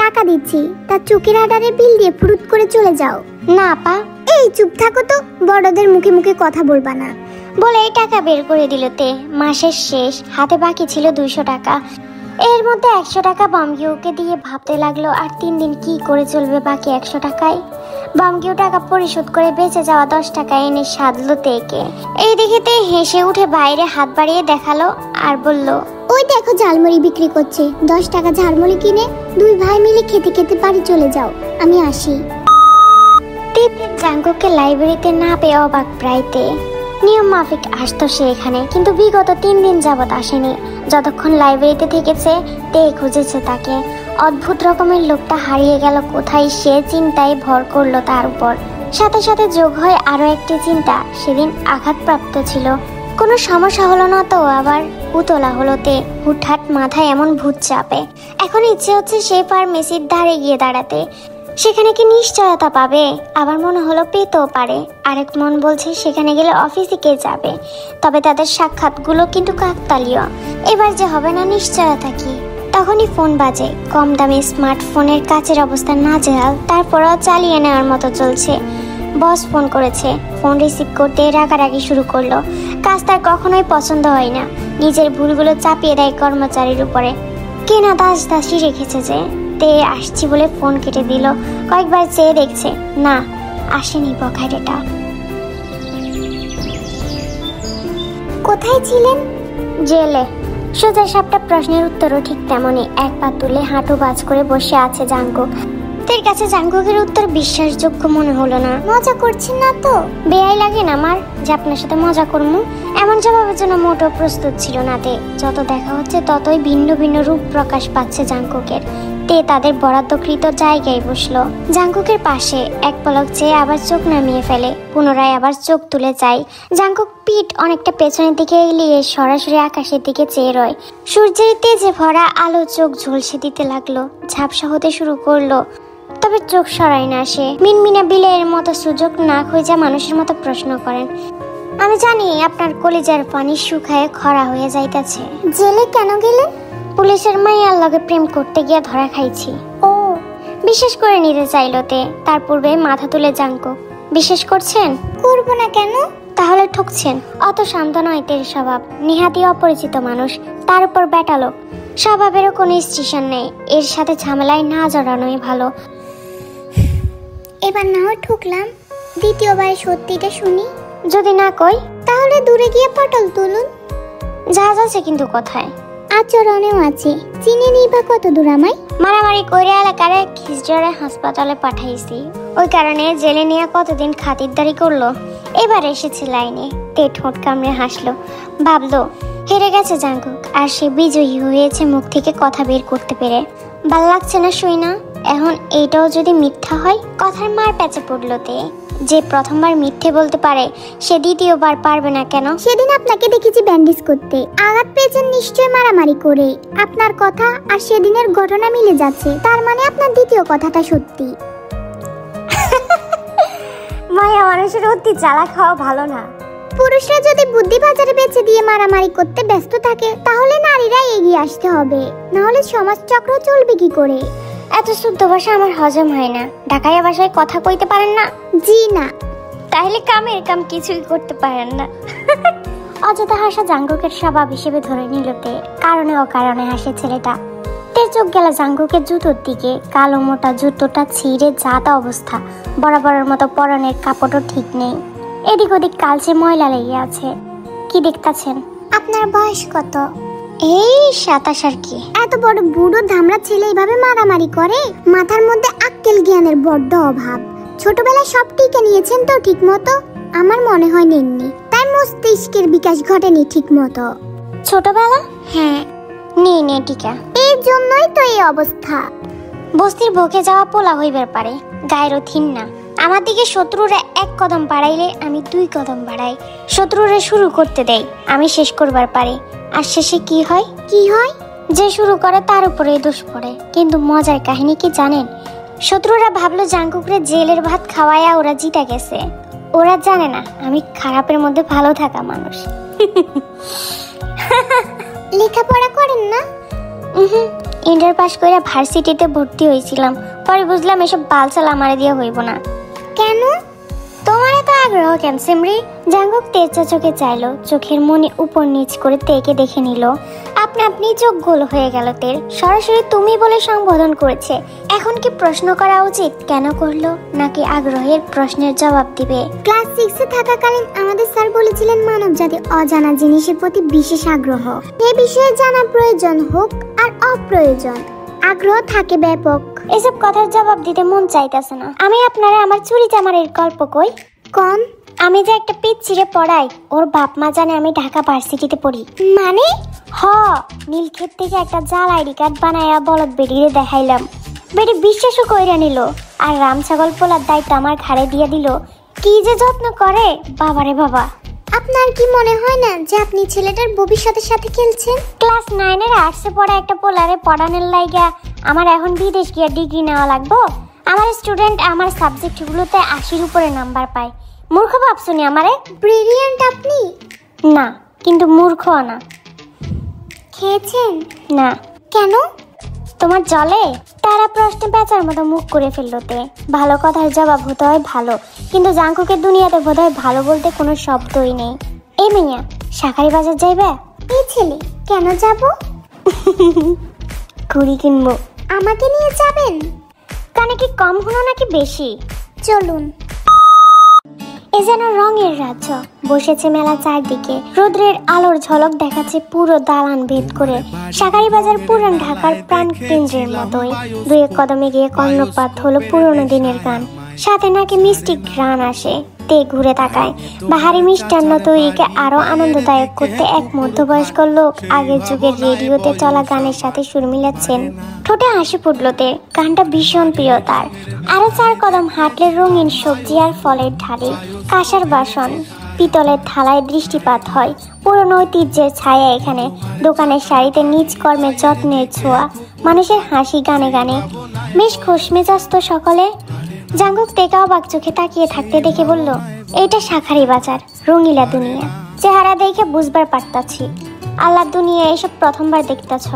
টাকা দিচ্ছি, তার চোখের আড়ারে বিল দিয়ে ফুরুত করে চলে যাও। না আপা। এই চুপ থাকো তো, বড়দের মুখে মুখে কথা বলবা না। বলে এই টাকা বের করে দিল তে। মাসের শেষ, হাতে বাকি ছিল 200 টাকা। এর মধ্যে 100 টাকা বমগিউকে দিয়ে ভাবতে লাগলো আর 3 দিন কি করে চলবে বাকি 100 টাকায়। বমগিউ টাকা পরিশোধ করে বেঁচে যাওয়া 10 টাকা এনে সাধলো তেকে। এই দেখেতে হেসে উঠে বাইরে হাত বাড়িয়ে দেখালো আর বলল, ওই দেখো ঝালমুড়ি বিক্রি করছে, 10 টাকা ঝালমুড়ি কিনে 2 ভাই মিলে খেতে খেতে বাড়ি চলে যাও, আমি আসি। জাঙ্কুককে লাইব্রেরিতে না পেয়ে অবাক প্রায়তে। নিয়ম মাফিক আসতো সে এখানে, কিন্তু বিগত 3 দিন যাবৎ আসেনি। যতক্ষণ লাইব্রেরিতে থেকেছে তে খুঁজেছে তাকে। অদ্ভুত রকমের লোকটা হারিয়ে গেল কোথায়, সে চিন্তায় ভর করলো তার উপর। সাথে সাথে যোগ হয় আরো একটি চিন্তা, সেদিন আঘাতপ্রাপ্ত ছিল। কোনো সমস্যা হলো না তো আবার উতলা হলো তে। হুটহাট মাথায় এমন ভূত চাপে। এখন ইচ্ছে হচ্ছে সেই ফার্মেসির ধারে গিয়ে দাঁড়াতে। সেখানে কি নিশ্চয়তা পাবে? আবার মনে হলো পেতেও পারে। আরেক মন বলছে সেখানে গেলে অফিসে কে যাবে। তবে তাদের সাক্ষাৎগুলো কিন্তু কাকতালীয়। এবার যে হবে না নিশ্চয়তা কি। তখনই ফোন বাজে। কম দামি স্মার্টফোনের কাচের অবস্থা নাজেহাল, তারপরেও চালিয়ে নেওয়ার মতো চলছে। বস ফোন করেছে। ফোন রিসিভ করতে রাগারাগি শুরু করলো। কাজ তার কখনোই পছন্দ হয় না। নিজের ভুলগুলো চাপিয়ে দেয় কর্মচারীর উপরে। কেনা দাস দাসী রেখেছে যে। তে আসছি বলে ফোন কেটে দিল। কয়েকবার চেয়ে দেখছে, না আসেনি বখাটেটা। কোথায় ছিলেন? জেলে। সোজা সাপটা প্রশ্নের উত্তরও ঠিক তেমনই। এক পা তুলে হাঁটু বাজ করে বসে আছে জাঙ্কুক। তের কাছে জাঙ্কুকের উত্তর বিশ্বাসযোগ্য মনে হলো না। মজা করছেন না তো? বেয়াই লাগে না আমার যে আপনার সাথে মজা করবো? এমন জবাবের জন্য মোটেও প্রস্তুত ছিল না তে। যত দেখা হচ্ছে ততই ভিন্ন ভিন্ন রূপ প্রকাশ পাচ্ছে জাঙ্কুকের। তে তাদের বরাদ্দকৃত জায়গায় বসলো। জাঙ্কুকের পাশে এক পলক চেয়ে আবার চোখ নামিয়ে ফেলে, পুনরায় আবার চোখ তুলে যায়। জাঙ্কুক পিঠ অনেকটা পেছনের দিকে এলিয়ে সরাসরি আকাশের দিকে চেয়ে রয়। সূর্যের তেজে ভরা আলো চোখ ঝলসে দিতে লাগলো, ঝাপসা হতে শুরু করলো। তবে চোখ সরায় না সে। মিনমিনা বিলের মতো সুযোগ না খুঁজে মানুষের মতো প্রশ্ন করেন, আমি জানি আপনার কলিজার পানি শুকায় খরা হয়ে যাইতেছে। জেলে কেন গেলেন? পুলিশের মাইয়ার লগে প্রেম করতে গিয়ে ধরা খাইছি। ও, বিশ্বাস করে নিতে চাইলো তে। তার পূর্বে মাথা তুলে জাঙ্কুক, বিশ্বাস করছেন? করবো না কেন? তাহলে ঠকছেন। অত শান্ত নয় তের স্বভাব। নিহাতি অপরিচিত মানুষ, তার উপর ব্যাটালো। স্বভাবেরও কোনো স্টেশন নেই। এর সাথে ঝামেলায় না জড়ানোই ভালো। এবার না হয় ঠকলাম, দ্বিতীয়বার সত্যিটা শুনি। যদি না কই তাহলে দূরে গিয়ে পটল তুলুন। জাহাজ আছে কিন্তু কোথায়? আচরণেও আছে, চিনে নিই বা কত দূর আমায়? মারামারি করে এলাকারে খিসজরে হাসপাতালে পাঠাইছি। ওই কারণে জেলে নিয়ে কতদিন খাতিরদারি করলো, এবার এসেছে লাইনে। তে ঠোঁট কামড়ে হাসলো। ভাবলো হেরে গেছে জাঙ্কুক, আর সে বিজয়ী হয়েছে মুখ থেকে কথা বের করতে পেরে। ভাল লাগছে না শুই না। এখন এইটাও যদি মিথ্যা হয়? কথার মার প্যাচে পড়লো তে। যে প্রথমবার মিথ্যে বলতে পারে সে দ্বিতীয়বার পারবে না কেন? সেদিন আপনাকে দেখেছি ব্যান্ডেজ করতে, আঘাত পেয়েছেন নিশ্চয় মারামারি করে। আপনার কথা আর সেদিনের ঘটনা মিলে যাচ্ছে, তার মানে আপনার দ্বিতীয় কথাটা সত্যি। মায়া মানুষের অতি চালাক হওয়া ভালো না। পুরুষরা যদি বুদ্ধি বাজারে বেচে দিয়ে মারামারি করতে ব্যস্ত থাকে তাহলে নারীরা এগিয়ে আসতে হবে, নাহলে সমাজ চক্র চলবে কি করে? এত শুদ্ধ ভাষা আমার হজম হয় না। ঢাকাইয়া ভাষায় কথা কইতে পারেন না? জি না। তাহলে কামের কাম কিছুই করতে পারেন না। অযথা হাসা জাঙ্গুকের স্বভাব হিসেবে ধরে নিল তে। কারণে অকারণে হাসে ছেলেটা। তে চোখ গেল জাঙ্গুকের জুতোর দিকে। কালো মোটা জুতোটা ছিঁড়ে যাতা অবস্থা, বরাবরের মতো পরনের কাপড়ও ঠিক নেই, এদিক ওদিক কালচে ময়লা লেগে আছে। কি দেখতাছেন? আপনার বয়স কত? এই 27 আর কি। এত বড় বুড়ো ধামড়া ছেলে এইভাবে মারামারি করে? মাথার মধ্যে আক্কেল জ্ঞানের বড্ড অভাব। ছোটবেলায় সব টিকে নিয়েছেন তো ঠিক মতো? আমার মনে হয় নেননি, তাই মস্তিষ্কের বিকাশ ঘটেনি ঠিক মতো। ছোটবেলা? হ্যাঁ, নেই টিকা। এই জন্যই তো এই অবস্থা। বস্তির বকে যাওয়া পোলা হইবার পারে, গায়েরও থিন না। আমার দিকে শত্রুরা 1 কদম বাড়াইলে আমি 2 কদম বাড়াই। শত্রুরা শুরু করতে দেই, আমি শেষ করবার পারি। আর শেষে কি হয়? যে শুরু করে তার উপরেই দোষ পড়ে। কিন্তু মজার কাহিনী কি জানেন? শত্রুরা ভাবলো জাঙ্কুকরে জেলের ভাত খাওয়ায়া ওরা জিতা গেছে। ওরা জানে না আমি খারাপের মধ্যে ভালো থাকা মানুষ। লেখাপড়া করেন না? ইন্টার পাস করে ভার্সিটিতে ভর্তি হয়েছিলাম, পরে বুঝলাম এসব বালচাল আমারে দিয়ে হইব না। কেন? তোমার এত আগ্রহ কেন সিমরি? জাঙ্গুক তেজা চোখে চাইলো, চোখের মনে উপর নিচ করে তেকে দেখে নিল। আপনি চোখ গোল হয়ে গেল তের। সরাসরি তুমি বলে সম্বোধন করেছে। এখন কি প্রশ্ন করা উচিত কেন করলো, নাকি আগ্রহের প্রশ্নের জবাব দিবে? ক্লাস 6 এ থাকাকালীন আমাদের স্যার বলেছিলেন মানব জাতির অজানা জিনিসের প্রতি বিশেষ আগ্রহ। এই বিষয়ে জানা প্রয়োজন হোক আর অপ্রয়োজন, আগ্রহ থাকে ব্যাপক। এসব কথার জবাব দিতে মন চাইতেছে না। আমি আপনারে আমার চুরি চামারের গল্প কই। কোন? আমি যে একটা পিচ্চিরে পড়াই, ওর বাপ মা জানে আমি ঢাকা ভার্সিটিতে পড়ি। মানে? নীলক্ষেত থেকে একটা জাল আইডি কার্ড বানায়া বলদ বেডিরে দেখাইলাম। বেডি বিশ্বাসও কইরা নিল, আর রাম ছাগল পোলার দায়িত্ব আমার ঘাড়ে দিয়ে দিল। কি যে যত্ন করে, বাবারে বাবা। আপনার কি মনে হয় না যে আপনি ছেলেটার ভবিষ্যতের সাথে খেলছেন? ক্লাস 9 এর আর্টসে পড়া একটা পোলারে পড়ানোর লাইগা আমার এখন বিদেশ গিয়ে ডিগ্রি নেওয়া লাগবো? আমার স্টুডেন্ট আমার সাবজেক্টগুলোতে 80-র উপরে নাম্বার পায়। মূর্খ ভাবছুনি আমারে? ব্রিলিয়ান্ট আপনি। না, কিন্তু মূর্খও না। খেয়েছেন? না। কেন? তোমার জলে? তারা প্রশ্নে বেচার মতো মুখ করে ফেললোতে। ভালো কথার জবাব হতে হয় ভালো, কিন্তু জাঙ্কুকের দুনিয়াতে বোধহয় ভালো বলতে কোনো শব্দই নেই। এই মেয়া, শাকারি বাজার যাইবে? এই ছেলে, কেন যাব? ঘুড়ি কিনবো। আমাকে নিয়ে যাবেন? কানে কি কম হলো নাকি বেশি? চলুন। এ যেন রঙের রাজ্য, বসেছে মেলা চারদিকে। রোদ্রের আলোর ঝলক দেখাচ্ছে পুরো দালান ভেদ করে। শাকারি বাজার পুরান ঢাকার প্রাণ কেন্দ্রের মতোই। 2-1 কদমে গিয়ে কর্ণপাত হলো পুরনো দিনের গান, সাথে নাকি মিষ্টি ঘ্রাণ আসে। তে ঘুরে তাকায়। বাহারি মিষ্টান্ন তৈরিকে আরো আনন্দদায়ক করতে এক মধ্যবয়স্ক লোক আগের যুগের রেডিওতে চলা গানের সাথে সুর মিলাচ্ছেন। ঠোঁটে হাসি ফুটল তে। গানটা ভীষণ প্রিয় তার। আরো 4 কদম হাঁটলে রঙিন সবজি আর ফলের ঢালি, কাঁসার বাসন, পিতলের থালায় দৃষ্টিপাত হয়। পুরনো ঐতিহ্যের ছায়া এখানে। দোকানের শাড়িতে নিজ কর্মের যত্নের ছোঁয়া, মানুষের হাসি গানে গানে। বেশ খোশমেজাজ তো সকলে। জাঙ্গুক তেকা অবাক চোখে তাকিয়ে থাকতে দেখে বলল, এইটা শাকারি বাজার, রঙিলা দুনিয়া। চেহারা দেখে বুঝবার পারতাছি আল্লাহ দুনিয়া এসব প্রথমবার দেখতেছ।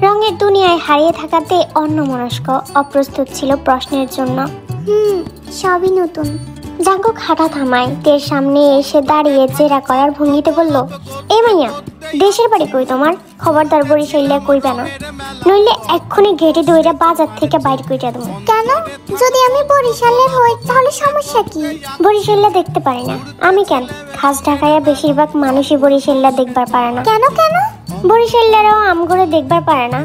রঙের দুনিয়ায় হারিয়ে থাকাতে অন্যমনস্ক, অপ্রস্তুত ছিল প্রশ্নের জন্য। সবই নতুন। জাঙ্গুক হাঁটা থামায়, তের সামনে এসে দাঁড়িয়ে জেরা করার ভঙ্গিতে বলল, এ মাইয়া, দেশের বাড়ি কই তোমার? খবরদার বরিশালে কইবে না, নইলে এক্ষুনি গেটে দইরা বাজার থেকে বাইর কইরা দেবো। কেন? যদি আমি বরিশালের হই তাহলে সমস্যা কি? বরিশাল্লা দেখতে পারি না আমি কেন? খাস ঢাকায়া বেশিরভাগ মানুষই বরিশাল্লা দেখবার পারে না। কেন? বরিশাল্লারাও আমগরে দেখবার পারে না,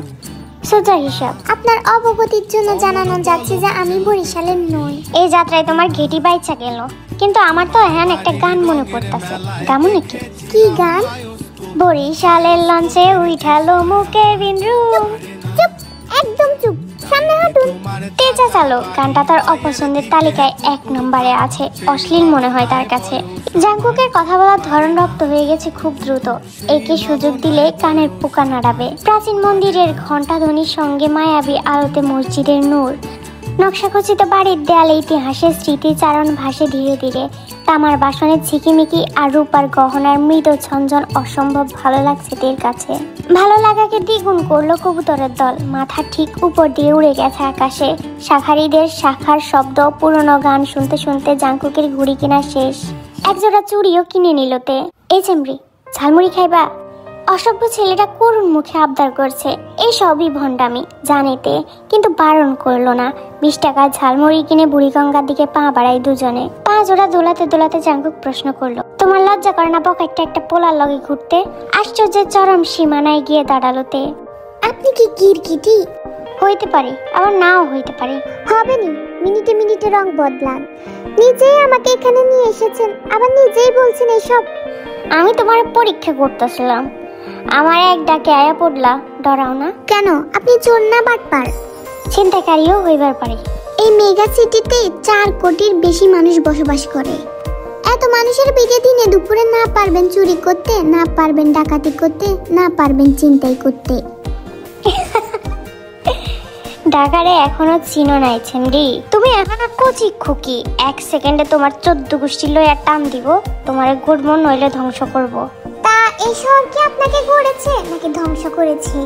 সোজা হিসাব। আপনার অবগতির জন্য জানানো যাচ্ছে যে আমি বরিশালের নই। এই যাত্রায় তোমার ঘেটি বাইচা গেল, কিন্তু আমার তো এখন একটা গান মনে পড়তেছে। গামু নাকি? কি গান? বরিশালের লঞ্চে উঠালো মুখে বিন্দ্রু। চুপ, একদম চুপ, সামনে হাঁটুন। তেজা চালো। গানটা তার অপছন্দের তালিকায় 1 নম্বরে আছে। অশ্লীল মনে হয় তার কাছে। জাঙ্কুকের কথা বলার ধরন রপ্ত হয়ে গেছে খুব দ্রুত। একে সুযোগ দিলে কানের পোকা নাড়াবে। প্রাচীন মন্দিরের ঘণ্টা ধ্বনির সঙ্গে মায়াবী আলোতে মসজিদের নূর, নকশাখচিত বাড়ির দেয়ালে ইতিহাসের স্মৃতিচারণ ভাসে ধীরে ধীরে। তামার বাসনের ঝিকিমিকি আর রূপার গহনার মৃদু ছঞ্জন অসম্ভব ভালো লাগছে তের কাছে। ভালো লাগাকে দ্বিগুণ করলো কবুতরের দল। মাথা ঠিক উপর দিয়ে উড়ে গেছে আকাশে। শাখারিদের শাখার শব্দ, পুরনো গান শুনতে শুনতে জাঙ্কুকের ঘুড়ি কেনা শেষ। একজোড়া চুড়িও কিনে নিল তে। এই চেমরি, ঝালমুড়ি খাইবা? অসভ্য ছেলেটা করুণ মুখে আবদার করছে। এই সবই ভণ্ডামি জানিতে, কিন্তু বারণ করলো না। 20 টাকার ঝালমুড়ি কিনে বুড়িগঙ্গার দিকে পা বাড়াই দুজনে। পা জোড়া দোলাতে দোলাতে জাঙ্কুক প্রশ্ন করলো, তোমার লজ্জা করে না বকেটটা একটা পোলার লগে ঘুরতে? আশ্চর্যের চরম সীমানায় গিয়ে দাঁড়ালো তে। আপনি কি কিরকিটি? হইতে পারে, আবার নাও হইতে পারে। হবে নি, মিনিটে মিনিটে রং বদলান। নিজেই আমাকে এখানে নিয়ে এসেছেন, আবার নিজেই বলছেন এসব। আমি তোমার পরীক্ষা করতেছিলাম। আমার এক ডাকে আয়া পড়লা, ডরাও না কেন? আপনি চোর না বাটপার? ছিনতাইকারীও হইবার পারে। এই মেগা সিটিতে 4 কোটির বেশি মানুষ বসবাস করে। এত মানুষের ভিড়ে দিনে দুপুরে না পারবেন চুরি করতে, না পারবেন ডাকাতি করতে, না পারবেন চিন্তাই করতে। ঢাকারে এখনো চিনো নাই ছেমরি, তুমি এখনো কচি খুকি। 1 সেকেন্ডে তোমার 14 গোষ্ঠী লইয়া টান দিব, তোমারে গুড়মো নইলে ধ্বংস করব। তা এই শহর কি আপনাকে গড়েছে নাকি ধ্বংস করেছে?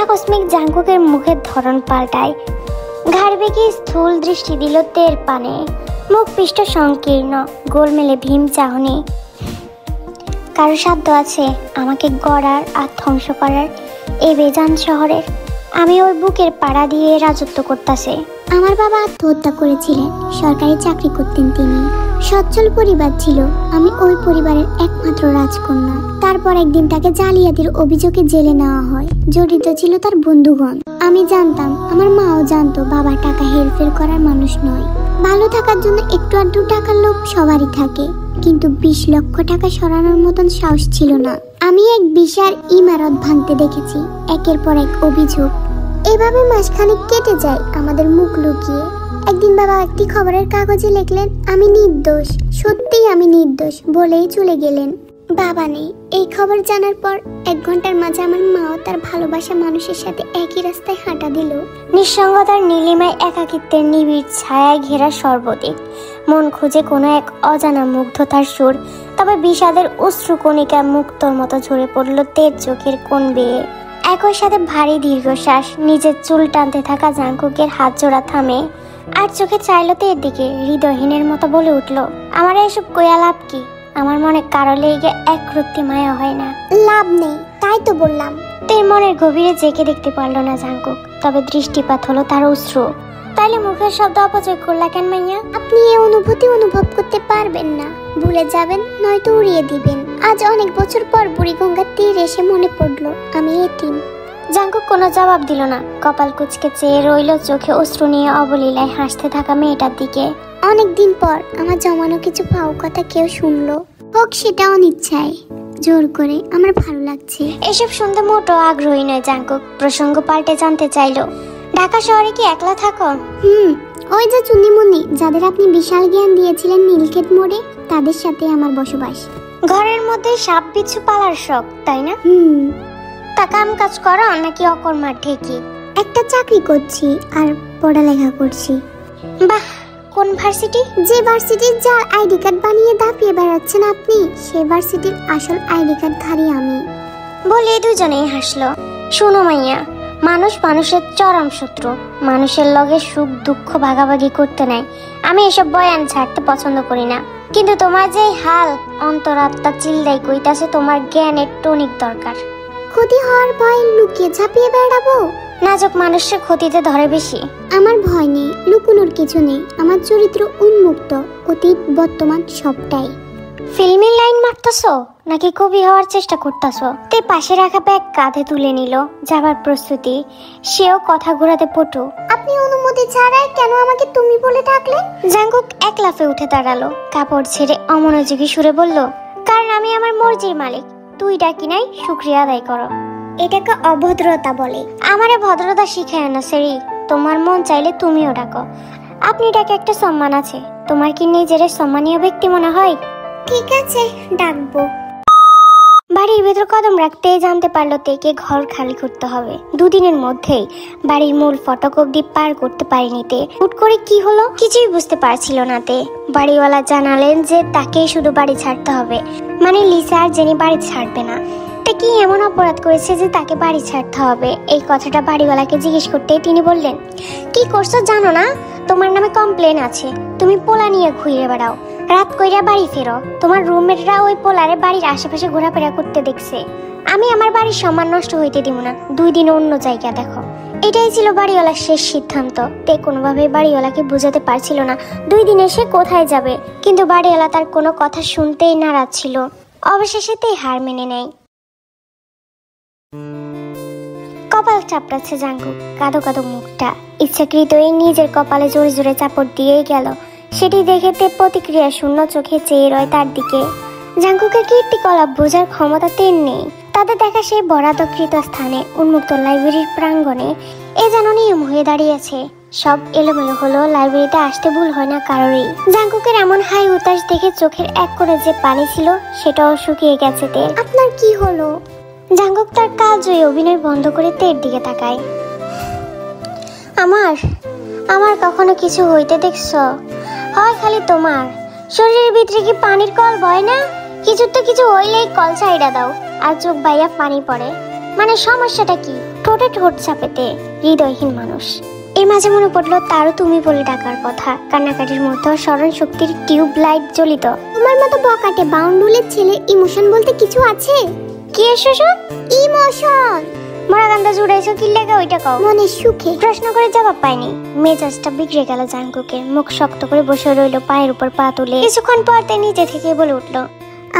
আকস্মিক জাঙ্কুকের মুখের ধরন পাল্টায়। ঘাড় বেঁকে স্থূল দৃষ্টি দিল তের পানে। মুখ পৃষ্ঠ সংকীর্ণ, গোলমেলে ভীম চাহনি। কারো সাধ্য আছে আমাকে গড়ার আর ধ্বংস করার এই বেজান শহরের? আমি ওই বুকের পাড়া দিয়ে রাজত্ব করতেছে। আমার বাবা আত্মহত্যা করেছিলেন, সরকারি চাকরি করতেন তিনি। সচ্ছল পরিবার ছিল, আমি ওই পরিবারের একমাত্র রাজকন্যা। তারপর একদিন তাকে জালিয়াতির অভিযোগে জেলে নেওয়া হয়। জড়িত ছিল তার বন্ধুগণ। আমি জানতাম, আমার মাও জানতো, বাবা টাকা হেরফের করার মানুষ নয়। ভালো থাকার জন্য একটু আধটু টাকার লোভ সবারই থাকে, কিন্তু 20 লক্ষ টাকা সরানোর মতন সাহস ছিল না। আমি এক বিশাল ইমারত ভাঙতে দেখেছি, একের পর এক অভিযোগ। এভাবে মাসখানেক কেটে যায় আমাদের মুখ লুকিয়ে। একদিন বাবা একটি খবরের কাগজে লিখলেন, আমি নির্দোষ, সত্যিই আমি নির্দোষ বলেই চলে গেলেন। বাবা নেই। এই খবর জানার পর 1 ঘন্টার মাঝে আমার মাও তার ভালোবাসা মানুষের সাথে একই রাস্তায় হাঁটা দিল। নিঃসঙ্গতার নীলিমায় একাকিত্বের নিবিড় ছায়ায় ঘেরা সর্বদিক। মন খুঁজে কোনো এক অজানা মুগ্ধতার সুর, তবে বিষাদের অশ্রুকণিকা মুক্তর মতো ঝরে পড়ল তেজ চোখের কোণ বেয়ে। একই সাথে ভারী দীর্ঘশ্বাস। নিজের চুল টানতে থাকা জাঙ্কুকের হাত জোড়া থামে, আর চোখে চাইলো তের দিকে। হৃদয়হীনের মতো বলে উঠল, আমার এসব কইয়া লাভ কি? আমার মনে কারো লেগে এক রত্তি মায়া হয় না। লাভ নেই, তাই তো বললাম। তের মনের গভীরে জেগে দেখতে পারলো না জাঙ্কুক, তবে দৃষ্টিপাত হলো তার অশ্রু। তাইলে মুখের শব্দ অপচয় করলা কেন মাইয়া? আপনি এই অনুভূতি অনুভব করতে পারবেন না, ভুলে যাবেন নয়তো উড়িয়ে দিবেন। আজ অনেক বছর পর বুড়িগঙ্গার তীর এসে মনে পড়লো আমি এতিম। জাঙ্কুক কোনো জবাব দিল না, কপাল কুঁচকে চেয়ে রইল চোখে অশ্রু নিয়ে অবলীলায় হাসতে থাকা মেয়েটার দিকে। অনেকদিন পর আমার জমানো কিছু পাও কথা কেউ শুনলো, হোক সেটা অনিচ্ছায়, জোর করে। আমার ভালো লাগছে। এসব শুনতে মোটো আগ্রহী নয় জাঙ্কুক। প্রসঙ্গ পাল্টে জানতে চাইলো, ঢাকা শহরে কি একলা থাকো? ওই যে চুন্নিমুন্নি যাদের আপনি বিশাল জ্ঞান দিয়েছিলেন নীলক্ষেত মোড়ে, তাদের সাথে আমার বসবাস। ঘরের মধ্যে সাপ বিচ্ছু পালার শখ, তাই না? তা কাম কাজ করো নাকি অকর্মার ঠেকি? একটা চাকরি করছি আর পড়ালেখা করছি। বাহ, কোন ভার্সিটি? যে ভার্সিটির যার আইডি কার্ড বানিয়ে দাপিয়ে বেড়াচ্ছেন আপনি, সে ভার্সিটির আসল আইডি কার্ড ধারী আমি। বলে দুজনেই হাসলো। শুনো মাইয়া, মানুষ মানুষের চরম শত্রু। মানুষের লগে সুখ দুঃখ ভাগাভাগি করতে নাই। আমি এসব বয়ান ছাড়তে পছন্দ করি না, কিন্তু তোমার যে হাল, অন্তরাত্মা চিল্লাই কইতাছে তোমার জ্ঞানের টনিক দরকার। ক্ষতি হওয়ার ভয় লুকিয়ে ঝাঁপিয়ে বেড়াবো? নাজুক মানুষের ক্ষতিতে ধরে বেশি। আমার ভয় নেই, লুকুনোর কিছু নেই। আমার চরিত্র উন্মুক্ত, অতীত বর্তমান সবটাই। ফিল্মি লাইন মারতাছো নাকি কবি হওয়ার চেষ্টা করতাছো? তে পাশে রাখা ব্যাগ কাঁধে তুলে নিল, যাবার প্রস্তুতি। সেও কথা ঘোরাতে পটু। আপনি অনুমতি ছাড়াই কেন আমাকে তুমি বলে ডাকলেন? জাঙ্কুক এক লাফে উঠে দাঁড়ালো, কাপড় ছেড়ে অমনোযোগী সুরে বলল, কারণ আমি আমার মর্জির মালিক। তুই ডাকি নাই, শুকরিয়া আদায় করো। এটাকে অভদ্রতা বলে। আমারে ভদ্রতা শিখায় না সেরি। তোমার মন চাইলে তুমিও ডাকো। আপনি ডাকে একটা সম্মান আছে। তোমার কি নিজের সম্মানীয় ব্যক্তি মনে হয়? ঠিক আছে, ডাকবো। বাড়ির ভেতর কদম রাখতেই জানতে পারলো তেকে ঘর খালি করতে হবে। দুদিনের মধ্যেই বাড়ির মূল ফটক অব্দি পার করতে পারেনি তে। হুট করে কি হলো কিছুই বুঝতে পারছিল না তে। বাড়িওয়ালা জানালেন যে তাকেই শুধু বাড়ি ছাড়তে হবে, মানে লিসা আর জেনি বাড়ি ছাড়বে না। তে কি এমন অপরাধ করেছে যে তাকে বাড়ি ছাড়তে হবে? এই কথাটা বাড়িওয়ালাকে জিজ্ঞেস করতেই তিনি বললেন, কি করছো জানো না? তোমার নামে কমপ্লেন আছে, তুমি পোলা নিয়ে ঘুরে বেড়াও, রাত কইরা বাড়ি ফেরো। তোমার রুমমেটরা ওই পোলারে বাড়ির আশেপাশে ঘোরাফেরা করতে দেখছে। আমি আমার বাড়ির সম্মান নষ্ট হইতে দিব না, 2 দিন অন্য জায়গা দেখো। এটাই ছিল বাড়িওয়ালার শেষ সিদ্ধান্ত। তে কোনোভাবেই বাড়িওয়ালাকে বুঝাতে পারছিল না 2 দিনে সে কোথায় যাবে, কিন্তু বাড়িওয়ালা তার কোনো কথা শুনতেই নারাজ ছিল। অবশেষে তে হার মেনে নেয়। কপাল চাপড়াচ্ছে জাঙ্কুক, কাঁদো কাঁদো মুখটা। ইচ্ছাকৃতই নিজের কপালে জোরে জোরে চাপড় দিয়েই গেল। সেটি দেখে তে প্রতিক্রিয়া শূন্য চোখে চেয়ে রয় তার দিকে। জাঙ্কুকের কীর্তিকলাপ বোঝার ক্ষমতা তের নেই। তাদের দেখা সেই বরাদ্দকৃত স্থানে উন্মুক্ত লাইব্রেরির প্রাঙ্গণে এ যেন নিয়ম হয়ে দাঁড়িয়েছে। সব এলোমেলো হলো, লাইব্রেরিতে আসতে ভুল হয় না কারোরই। জাঙ্কুকের এমন হাই উতাস দেখে চোখের এক করে যে পানি ছিল সেটাও শুকিয়ে গেছে তের। আপনার কি হলো? জাঙ্কুক তার কালজয়ী অভিনয় বন্ধ করে তের দিকে তাকায়। আমার কখনো কিছু হইতে দেখছো? হয় খালি তোমার শরীরের ভিতরে কি পানির কল বয় না? কিছু হইলেই কল ছাইড়া দাও আর চোখ বাইয়া পানি পড়ে। মানে সমস্যাটা কি? ঠোঁটে ঠোঁট চাপেতে হৃদয়হীন মানুষ। এর মাঝে মনে পড়লো তারও তুমি বলে ডাকার কথা। কান্নাকাটির মধ্যে স্মরণ শক্তির টিউব লাইট জ্বলিত। তোমার মতো বকাটে বাউন্ডুলের ছেলে ইমোশন বলতে কিছু আছে? কি এসেছো? ইমোশন মরাগান্দা জুড়াইছো কি লেগে ওইটা কও। মনে সুখে প্রশ্ন করে জবাব পাইনি। মেজাজটা বিগড়ে গেল জাঙ্কুকের। মুখ শক্ত করে বসে রইল, পায়ের উপর পা তুলে। কিছুক্ষণ পর তে নিজে থেকে বলে উঠলো,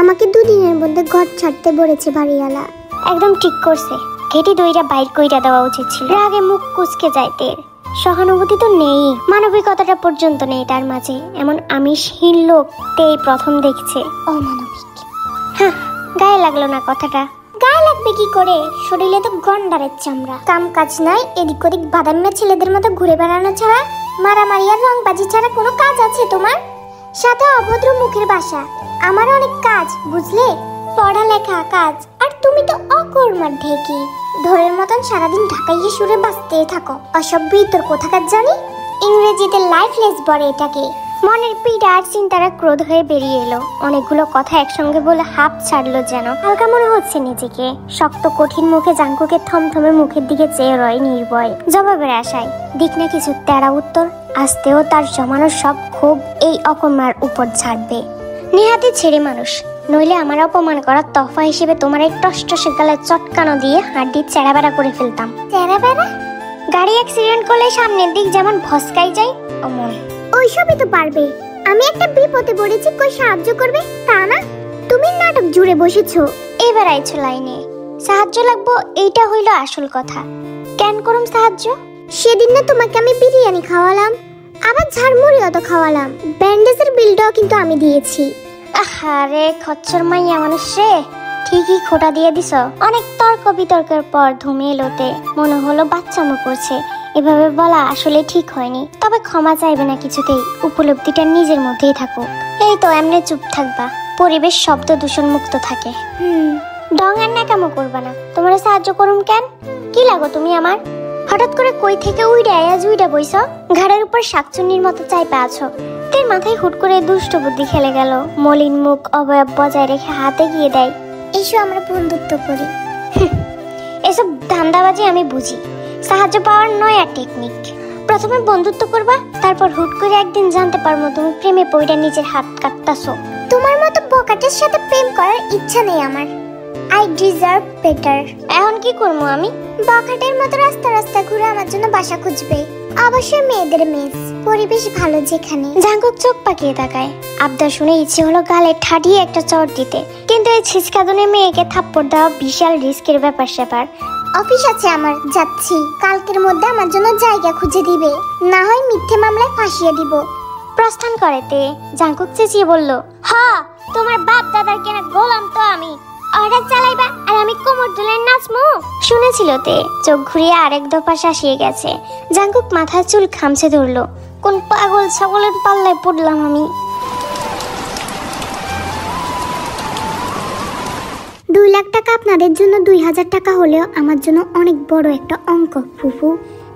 আমাকে 2 দিনের মধ্যে ঘর ছাড়তে বলেছে বাড়িওয়ালা। একদম ঠিক করছে, ঘেটি দইরা বাইর কইরা দেওয়া উচিত ছিল। রাগে মুখ কুচকে যায় তের। সহানুভূতি তো নেই, মানবিকতাটা পর্যন্ত নেই তার মাঝে। এমন আমিষহীন লোক তেই প্রথম দেখছে। অমানবিক। হ্যাঁ, গায়ে লাগলো না কথাটা। গায়ে লাগবে কি করে? শরীরে তো গন্ডারের চামড়া। কাম কাজ নাই, এদিক ওদিক বাদামিয়া ছেলেদের মতো ঘুরে বেড়ানো ছাড়া, মারামারি আর রংবাজি ছাড়া কোনো কাজ আছে তোমার? সাথে অভদ্র মুখের ভাষা। আমার অনেক কাজ বুঝলে, পড়ালেখা, কাজ। আর তুমি তো অকর্মার ঢেকি। ঢোলের মতন সারাদিন ঢাকাইয়ে সুরে বাজতেই থাকো। অসভ্য তোর কোথাকার জানি। ইংরেজিতে লাইফলেস বলে এটাকে। মনের পীড়া আর চিন্তারা ক্রোধ হয়ে বেরিয়ে এলো। অনেকগুলো কথা একসঙ্গে বলে হাঁপ ছাড়লো যেন। হালকা মনে হচ্ছে নিজেকে। শক্ত কঠিন মুখে জাঙ্কুকের থমথমে মুখের দিকে চেয়ে রয় নির্ভয়, জবাবের আশায়। দিক না কিছু তেড়া উত্তর। আসতেও তার জমানো সব ক্ষোভ এই অকর্মার উপর ছাড়বে। নেহাতি ছেড়ে মানুষ, নইলে আমার অপমান করার তফা হিসেবে তোমার এই টসটসে গালে চটকানো দিয়ে হাড্ডি চেড়াবেড়া করে ফেলতাম। চেড়াবেড়া? গাড়ি অ্যাক্সিডেন্ট করলে সামনের দিক যেমন ভসকাই যায় অমন। ওইসবই তো পারবে। আমি একটা বিপদে পড়েছি, কই সাহায্য করবে তা না। তুমি নাটক জুড়ে বসেছো। এবার আইছো লাইনে। সাহায্য লাগবো এইটা হইল আসল কথা। কেন করুম সাহায্য? সেদিন না তোমাকে আমি বিরিয়ানি খাওয়ালাম, আবার ঝাড়মুড়িও তো খাওয়ালাম। ব্যান্ডেজের বিলটাও কিন্তু আমি দিয়েছি। আহারে খচ্চর মাইয়া মানুষ রে, ঠিকই খোটা দিয়ে দিছ। অনেক তর্ক বিতর্কের পর ধুমে এলোতে। মনে হলো বাচ্চামো করছে। এভাবে বলা আসলে ঠিক হয়নি, তবে ক্ষমা চাইবে না কিছুতেই। উপলব্ধিটা নিজের মধ্যেই থাকুক। এই তো এমনি চুপ থাকবা, পরিবেশ শব্দ দূষণ মুক্ত থাকে। ডং আর ন্যাকামো করবা না। তোমার সাহায্য করুম কেন? কি লাগো তুমি আমার? হঠাৎ করে কই থেকে উইড়া জুইডা বইছ? ঘাড়ের উপর শাকচুন্নির মতো চাইপা আছো। তের মাথায় হুট করে দুষ্ট বুদ্ধি খেলে গেল। মলিন মুখ অবয়ব বজায় রেখে হাতে গিয়ে দেয়, এসো আমরা বন্ধুত্ব করি। এসব ধান্দাবাজি আমি বুঝি। সাহায্য পাওয়ার নয় আর টেকনিক। প্রথমে বন্ধুত্ব করবা, তারপর হুট করে একদিন জানতে পারবো তুমি প্রেমে পড়ে নিজের হাত কাটতাছো। তোমার মতো বকাটের সাথে প্রেম করার ইচ্ছা নেই আমার। I deserve better. এখন কি করবো আমি? বকাটের মতো রাস্তা রাস্তা ঘুরে আমার জন্য বাসা খুঁজবে। অবশ্যই মেয়েদের মেস, পরিবেশ ভালো যেখানে। জাঙ্কুক চোখ পাকিয়ে তাকায়। আবদার শুনে ইচ্ছে হলো গালে ঠাডিয়ে একটা চড় দিতে, কিন্তু এই ছিচকাদনে মেয়েকে থাপ্পড় দেওয়া বিশাল রিস্কের ব্যাপার স্যাপার। অফিস আছে আমার, যাচ্ছি। কালকের মধ্যে আমার জন্য জায়গা খুঁজে দিবে, না হয় মিথ্যে মামলায় ফাঁসিয়ে দিব। প্রস্থান করেতে জাঙ্কুক চেঁচিয়ে বলল, হ্যাঁ তোমার বাপ দাদার কেনা গোলাম তো আমি। অর্ডার চালাইবা আর আমি কোমর দুলে নাচমু। শুনেছিল তে চোখ ঘুরিয়ে আরেক দফা শাসিয়ে গেছে। জাঙ্কুক মাথার চুল খামছে ধরলো। কোন পাগল ছাগলের পাল্লায় পড়লাম আমি। 2 2 লাখ টাকা আপনাদের জন্য 2000 টাকা হলেও আমার জন্য অনেক বড় একটা অঙ্ক ফুফু।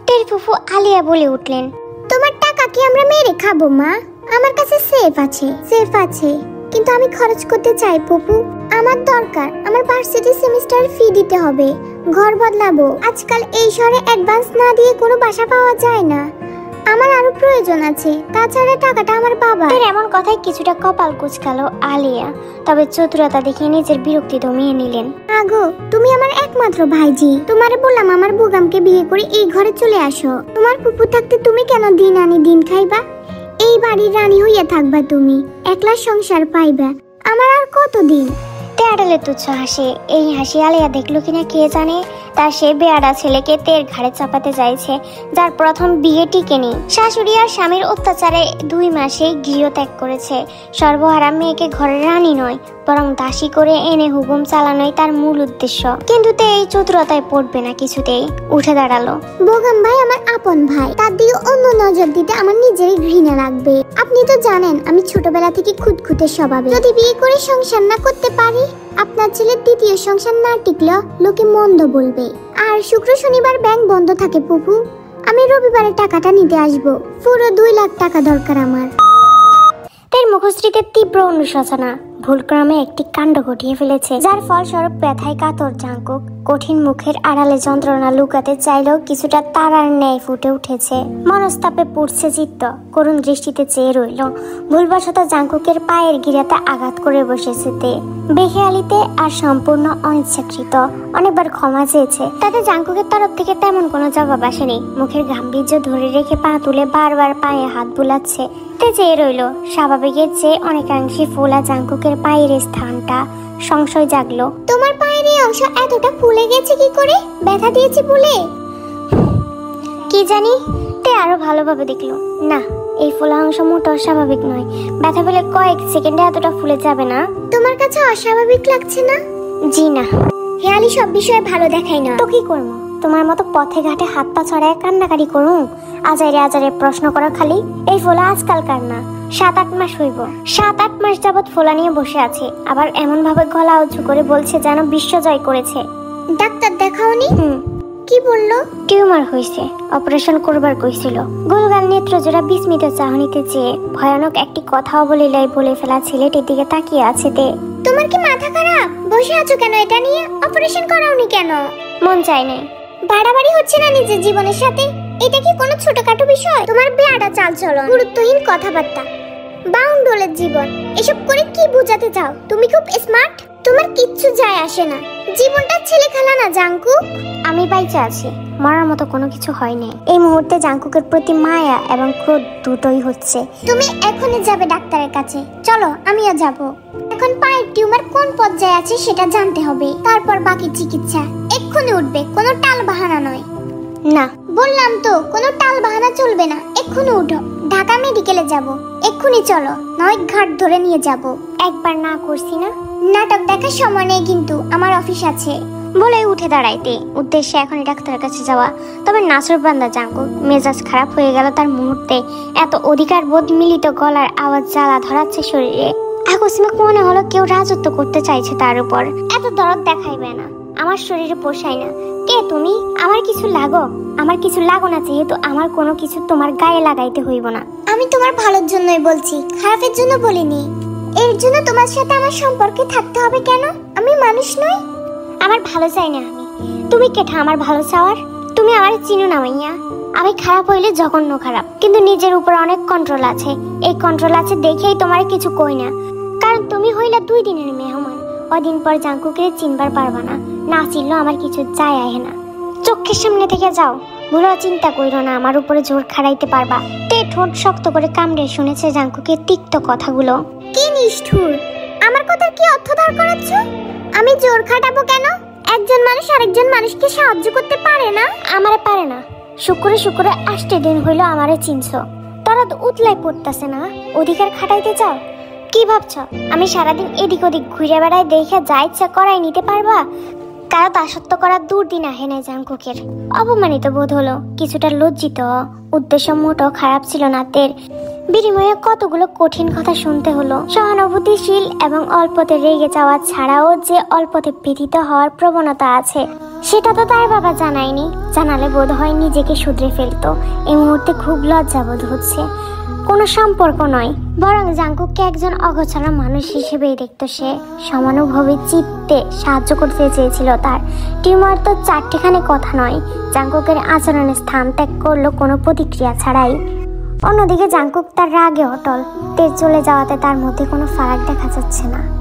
তের ফুফু আলিয়া বলে উঠলেন, তোমার টাকা কি আমরা মেরে খাবো মা? আমার কাছে সেফ আছে, কিন্তু আমি খরচ করতে চাই ফুফু। আমার দরকার, আমার ভার্সিটি সেমিস্টার ফি দিতে হবে, ঘর বদলাবো। আজকাল এই শহরে অ্যাডভান্স না দিয়ে কোনো বাসা পাওয়া যায় না। আমার আরো প্রয়োজন আছে, তাছাড়া টাকাটা আমার বাবা। এমন কথায় কিছুটা কপাল কুঁচকালো আলিয়া, তবে চতুরতা দেখে নিজের বিরক্তি দমিয়ে নিলেন। আগো, তুমি আমার একমাত্র ভাইজি, তোমারে বললাম আমার বুগামকে বিয়ে করে এই ঘরে চলে আসো। তোমার ফুফু থাকতে তুমি কেন দিন আনি দিন খাইবা? এই বাড়ির রানী হইয়া থাকবা তুমি, একলা সংসার পাইবা। আমার আর কতদিন? তেয়াডালে তুচ্ছ হাসি, এই হাসি আলিয়া দেখলো কিনা কে জানে। তার সে বেয়াডা ছেলেকে তের ঘাড়ে চাপাতে চাইছে, যার প্রথম বিয়ে টিকেনি। শাশুড়ি আর স্বামীর অত্যাচারে 2 মাসে গৃহত্যাগ করেছে। সর্বহারা মেয়েকে ঘরের রানী নয়, বরং দাসী করে এনে হুকুম চালানোই তার মূল উদ্দেশ্য। কিন্তু তে এই চতুরতায় পড়বে না কিছুতেই, উঠে দাঁড়ালো। বোগাম ভাই আমার আপন ভাই, তার দিকে অন্য নজর দিতে আমার নিজেরই ঘৃণা লাগবে। আপনি তো জানেন আমি ছোটবেলা থেকে খুঁতখুঁতে স্বভাবে। যদি বিয়ে করে সংসার না করতে পারি, আপনার ছেলের দ্বিতীয় সংসার না টিকলেও লোকে মন্দ বলবে। আর শুক্র শনিবার ব্যাংক বন্ধ থাকে ফুফু, আমি রবিবারে টাকাটা নিতে আসবো। পুরো 2 লাখ টাকা দরকার আমার। তার মুখশ্রীতে তীব্র অনুশোচনা, ভুলক্রমে একটি কাণ্ড ঘটিয়ে ফেলেছে, যার ফলস্বরূপ ব্যথায় কাতর জাঙ্কুক কঠিন মুখের আড়ালে যন্ত্রণা লুকাতে চাইলেও কিছুটা তারার ন্যায় ফুটে উঠেছে। মনস্তাপে পুড়ছে চিত্ত, করুণ দৃষ্টিতে চেয়ে রইল। ভুলবশত জাঙ্কুকের পায়ের গিরাতে আঘাত করে বসেছে তে, বেখেয়ালিতে আর সম্পূর্ণ অনিচ্ছাকৃত। অনেকবার ক্ষমা চেয়েছে, তাতে জাঙ্কুকের তরফ থেকে তেমন কোনো জবাব আসেনি। মুখের গাম্ভীর্য ধরে রেখে পা তুলে বারবার পায়ে হাত বুলাচ্ছে। তে চেয়ে রইল। স্বাভাবিকের চেয়ে অনেকাংশে ফোলা জাঙ্কুকের পায়ের স্থানটা সংশয় জাগলো। তোমার পায়ের এই অংশ এতটা ফুলে গেছে কি করে? ব্যথা দিয়েছে বলে? কি জানি। তে আরো ভালোভাবে দেখলো, না, এই ফোলা অংশ মোটেও অস্বাভাবিক নয়। ব্যথা পেলে কয়েক সেকেন্ডে এতটা ফুলে যাবে না। তোমার কাছে অস্বাভাবিক লাগছে না? জি না, হেয়ালি সব বিষয়ে ভালো দেখাই না। তো কি করবো? তোমার মতো পথে ঘাটে হাত পা ছড়ায় কান্নাকারি করুন? আজারে প্রশ্ন করো খালি। এই ফোলা আজকালকার না, 7-8 মাস হইব। 7-8 মাস যাবৎ ফোলা নিয়ে বসে আছে, আবার এমন ভাবে গলা উঁচু করে বলছে যেন বিশ্ব জয় করেছে। ডাক্তার দেখাওনি? কি বললো? টিউমার হয়েছে, অপারেশন করবার কইছিল। গোলগাল নেত্রজোড়া বিস্মিত চাহনিতে চেয়ে ভয়ানক একটি কথাও বলে ফেলা ছেলেটির দিকে তাকিয়ে আছে তে। তোমার কি মাথা খারাপ? বসে আছো কেন এটা নিয়ে? অপারেশন করাওনি কেন? মন চাই নাই। বাড়াবাড়ি হচ্ছে না নিজের জীবনের সাথে? এটা কি কোনো ছোটখাটো বিষয়? তোমার বেয়াটা চালচলন, গুরুত্বহীন কথাবার্তা, বাউন্ডলের জীবন, এসব করে কি বোঝাতে চাও? তুমি খুব স্মার্ট, তোমার কিচ্ছু যায় আসে না। জীবনটা ছেলে খেলা না জাঙ্কুক। আমি বাইচে আছি, মরার মতো কোনো কিছু হয়নি। এই মুহূর্তে জাঙ্কুকের প্রতি মায়া এবং ক্রোধ দুটোই হচ্ছে। তুমি এখনই যাবে ডাক্তারের কাছে, চলো আমিও যাব। এখন পায়ের টিউমার কোন পর্যায়ে আছে সেটা জানতে হবে, তারপর বাকি চিকিৎসা। এক্ষুনি উঠবে, কোনো টাল বাহানা নয়। না, বললাম তো কোনো টাল বাহানা চলবে না। এক্ষুনি উঠো, ঢাকা মেডিকেলে যাব। এক্ষুনি চলো, নয় ঘাট ধরে নিয়ে যাব। একবার না করছি না? নাটক দেখার সময় নেই কিন্তু, আমার অফিস আছে। বলে উঠে দাঁড়াইতে উদ্দেশ্যে এখনই ডাক্তারের কাছে যাওয়া। তবে নাসর বান্দা জাঙ্কুক মেজাজ খারাপ হয়ে গেল তার মুহূর্তে। এত অধিকার বোধ মিলিত গলার আওয়াজ জ্বালা ধরাচ্ছে শরীরে। আকস্মিক মনে হলো কেউ রাজত্ব করতে চাইছে তার উপর। এত দরদ দেখাইবে না, আমার শরীরে পোষায় না। কে তুমি? আমার কিছু লাগো? আমার কিছু লাগো না, যেহেতু আমার কোনো কিছু তোমার গায়ে লাগাইতে হইব না। আমি তোমার ভালোর জন্যই বলছি, খারাপের জন্য বলিনি। এর জন্য তোমার সাথে আমার সম্পর্কে থাকতে হবে কেন? আমি মানুষ নই? আমার ভালো চাই না আমি। তুমি কেঠা আমার ভালো চাওয়ার? তুমি আমার চিনো না মাইয়া। আমি খারাপ হইলে জঘন্য খারাপ, কিন্তু নিজের উপর অনেক কন্ট্রোল আছে। এই কন্ট্রোল আছে দেখেই তোমার কিছু কই না, কারণ তুমি হইলা 2 দিনের মেহমান। ওদিন পর জাঙ্কুকে চিনবার পারবা না, না চিনলেও আমার কিছু যায় আহে না। চোখের সামনে থেকে যাও, ভুলেও চিন্তা কইরো না আমার উপরে জোর খাড়াইতে পারবা। তে ঠোঁট শক্ত করে কামড়ে শুনেছে জাঙ্কুকের তিক্ত কথাগুলো। কি নিষ্ঠুর! আমার কথা কি অর্থ ধার করাচ্ছ? আমি জোর খাটাবো কেন? একজন মানুষ আরেকজন মানুষকে সাহায্য করতে পারে না? আমারে পারে না। শুক্রে 8 দিন হইলো আমারে চিনছো, তারা তো উতলাই পড়তেছে না। অধিকার খাটাইতে চাও? কি ভাবছ আমি সারাদিন এদিক ওদিক ঘুরে বেড়াই দেখে যা ইচ্ছা করাই নিতে পারবা? কারো দাসত্ব করার দুর্দিন আহে নাই জাঙ্কুকের। অপমানিত বোধ হলো, কিছুটা লজ্জিত। উদ্দেশ্য মোটেও খারাপ ছিল না তের। বিনিময়ে কতগুলো কঠিন কথা শুনতে হলো। সহানুভূতিশীল এবং অল্পতে রেগে যাওয়া ছাড়াও যে অল্পতে ব্যথিত হওয়ার প্রবণতা আছে সেটা তো তার বাবা জানায়নি। জানালে বোধ হয় নিজেকে শুধরে ফেলতো। এই মুহূর্তে খুব লজ্জাবোধ হচ্ছে। কোনো সম্পর্ক নয়, বরং জাংকুককে একজন অগোছালো মানুষ হিসেবেই দেখতো সে। সমানুভূতি চিত্তে সাহায্য করতে চেয়েছিল তার। টিউমার তো চারটিখানি কথা নয়। জাংকুকের আচরণের স্থান ত্যাগ করলো কোনো প্রতিক্রিয়া ছাড়াই। অন্যদিকে জাংকুক তার রাগে অটল। তেজ চলে যাওয়াতে তার মধ্যে কোনো ফারাক দেখা যাচ্ছে না।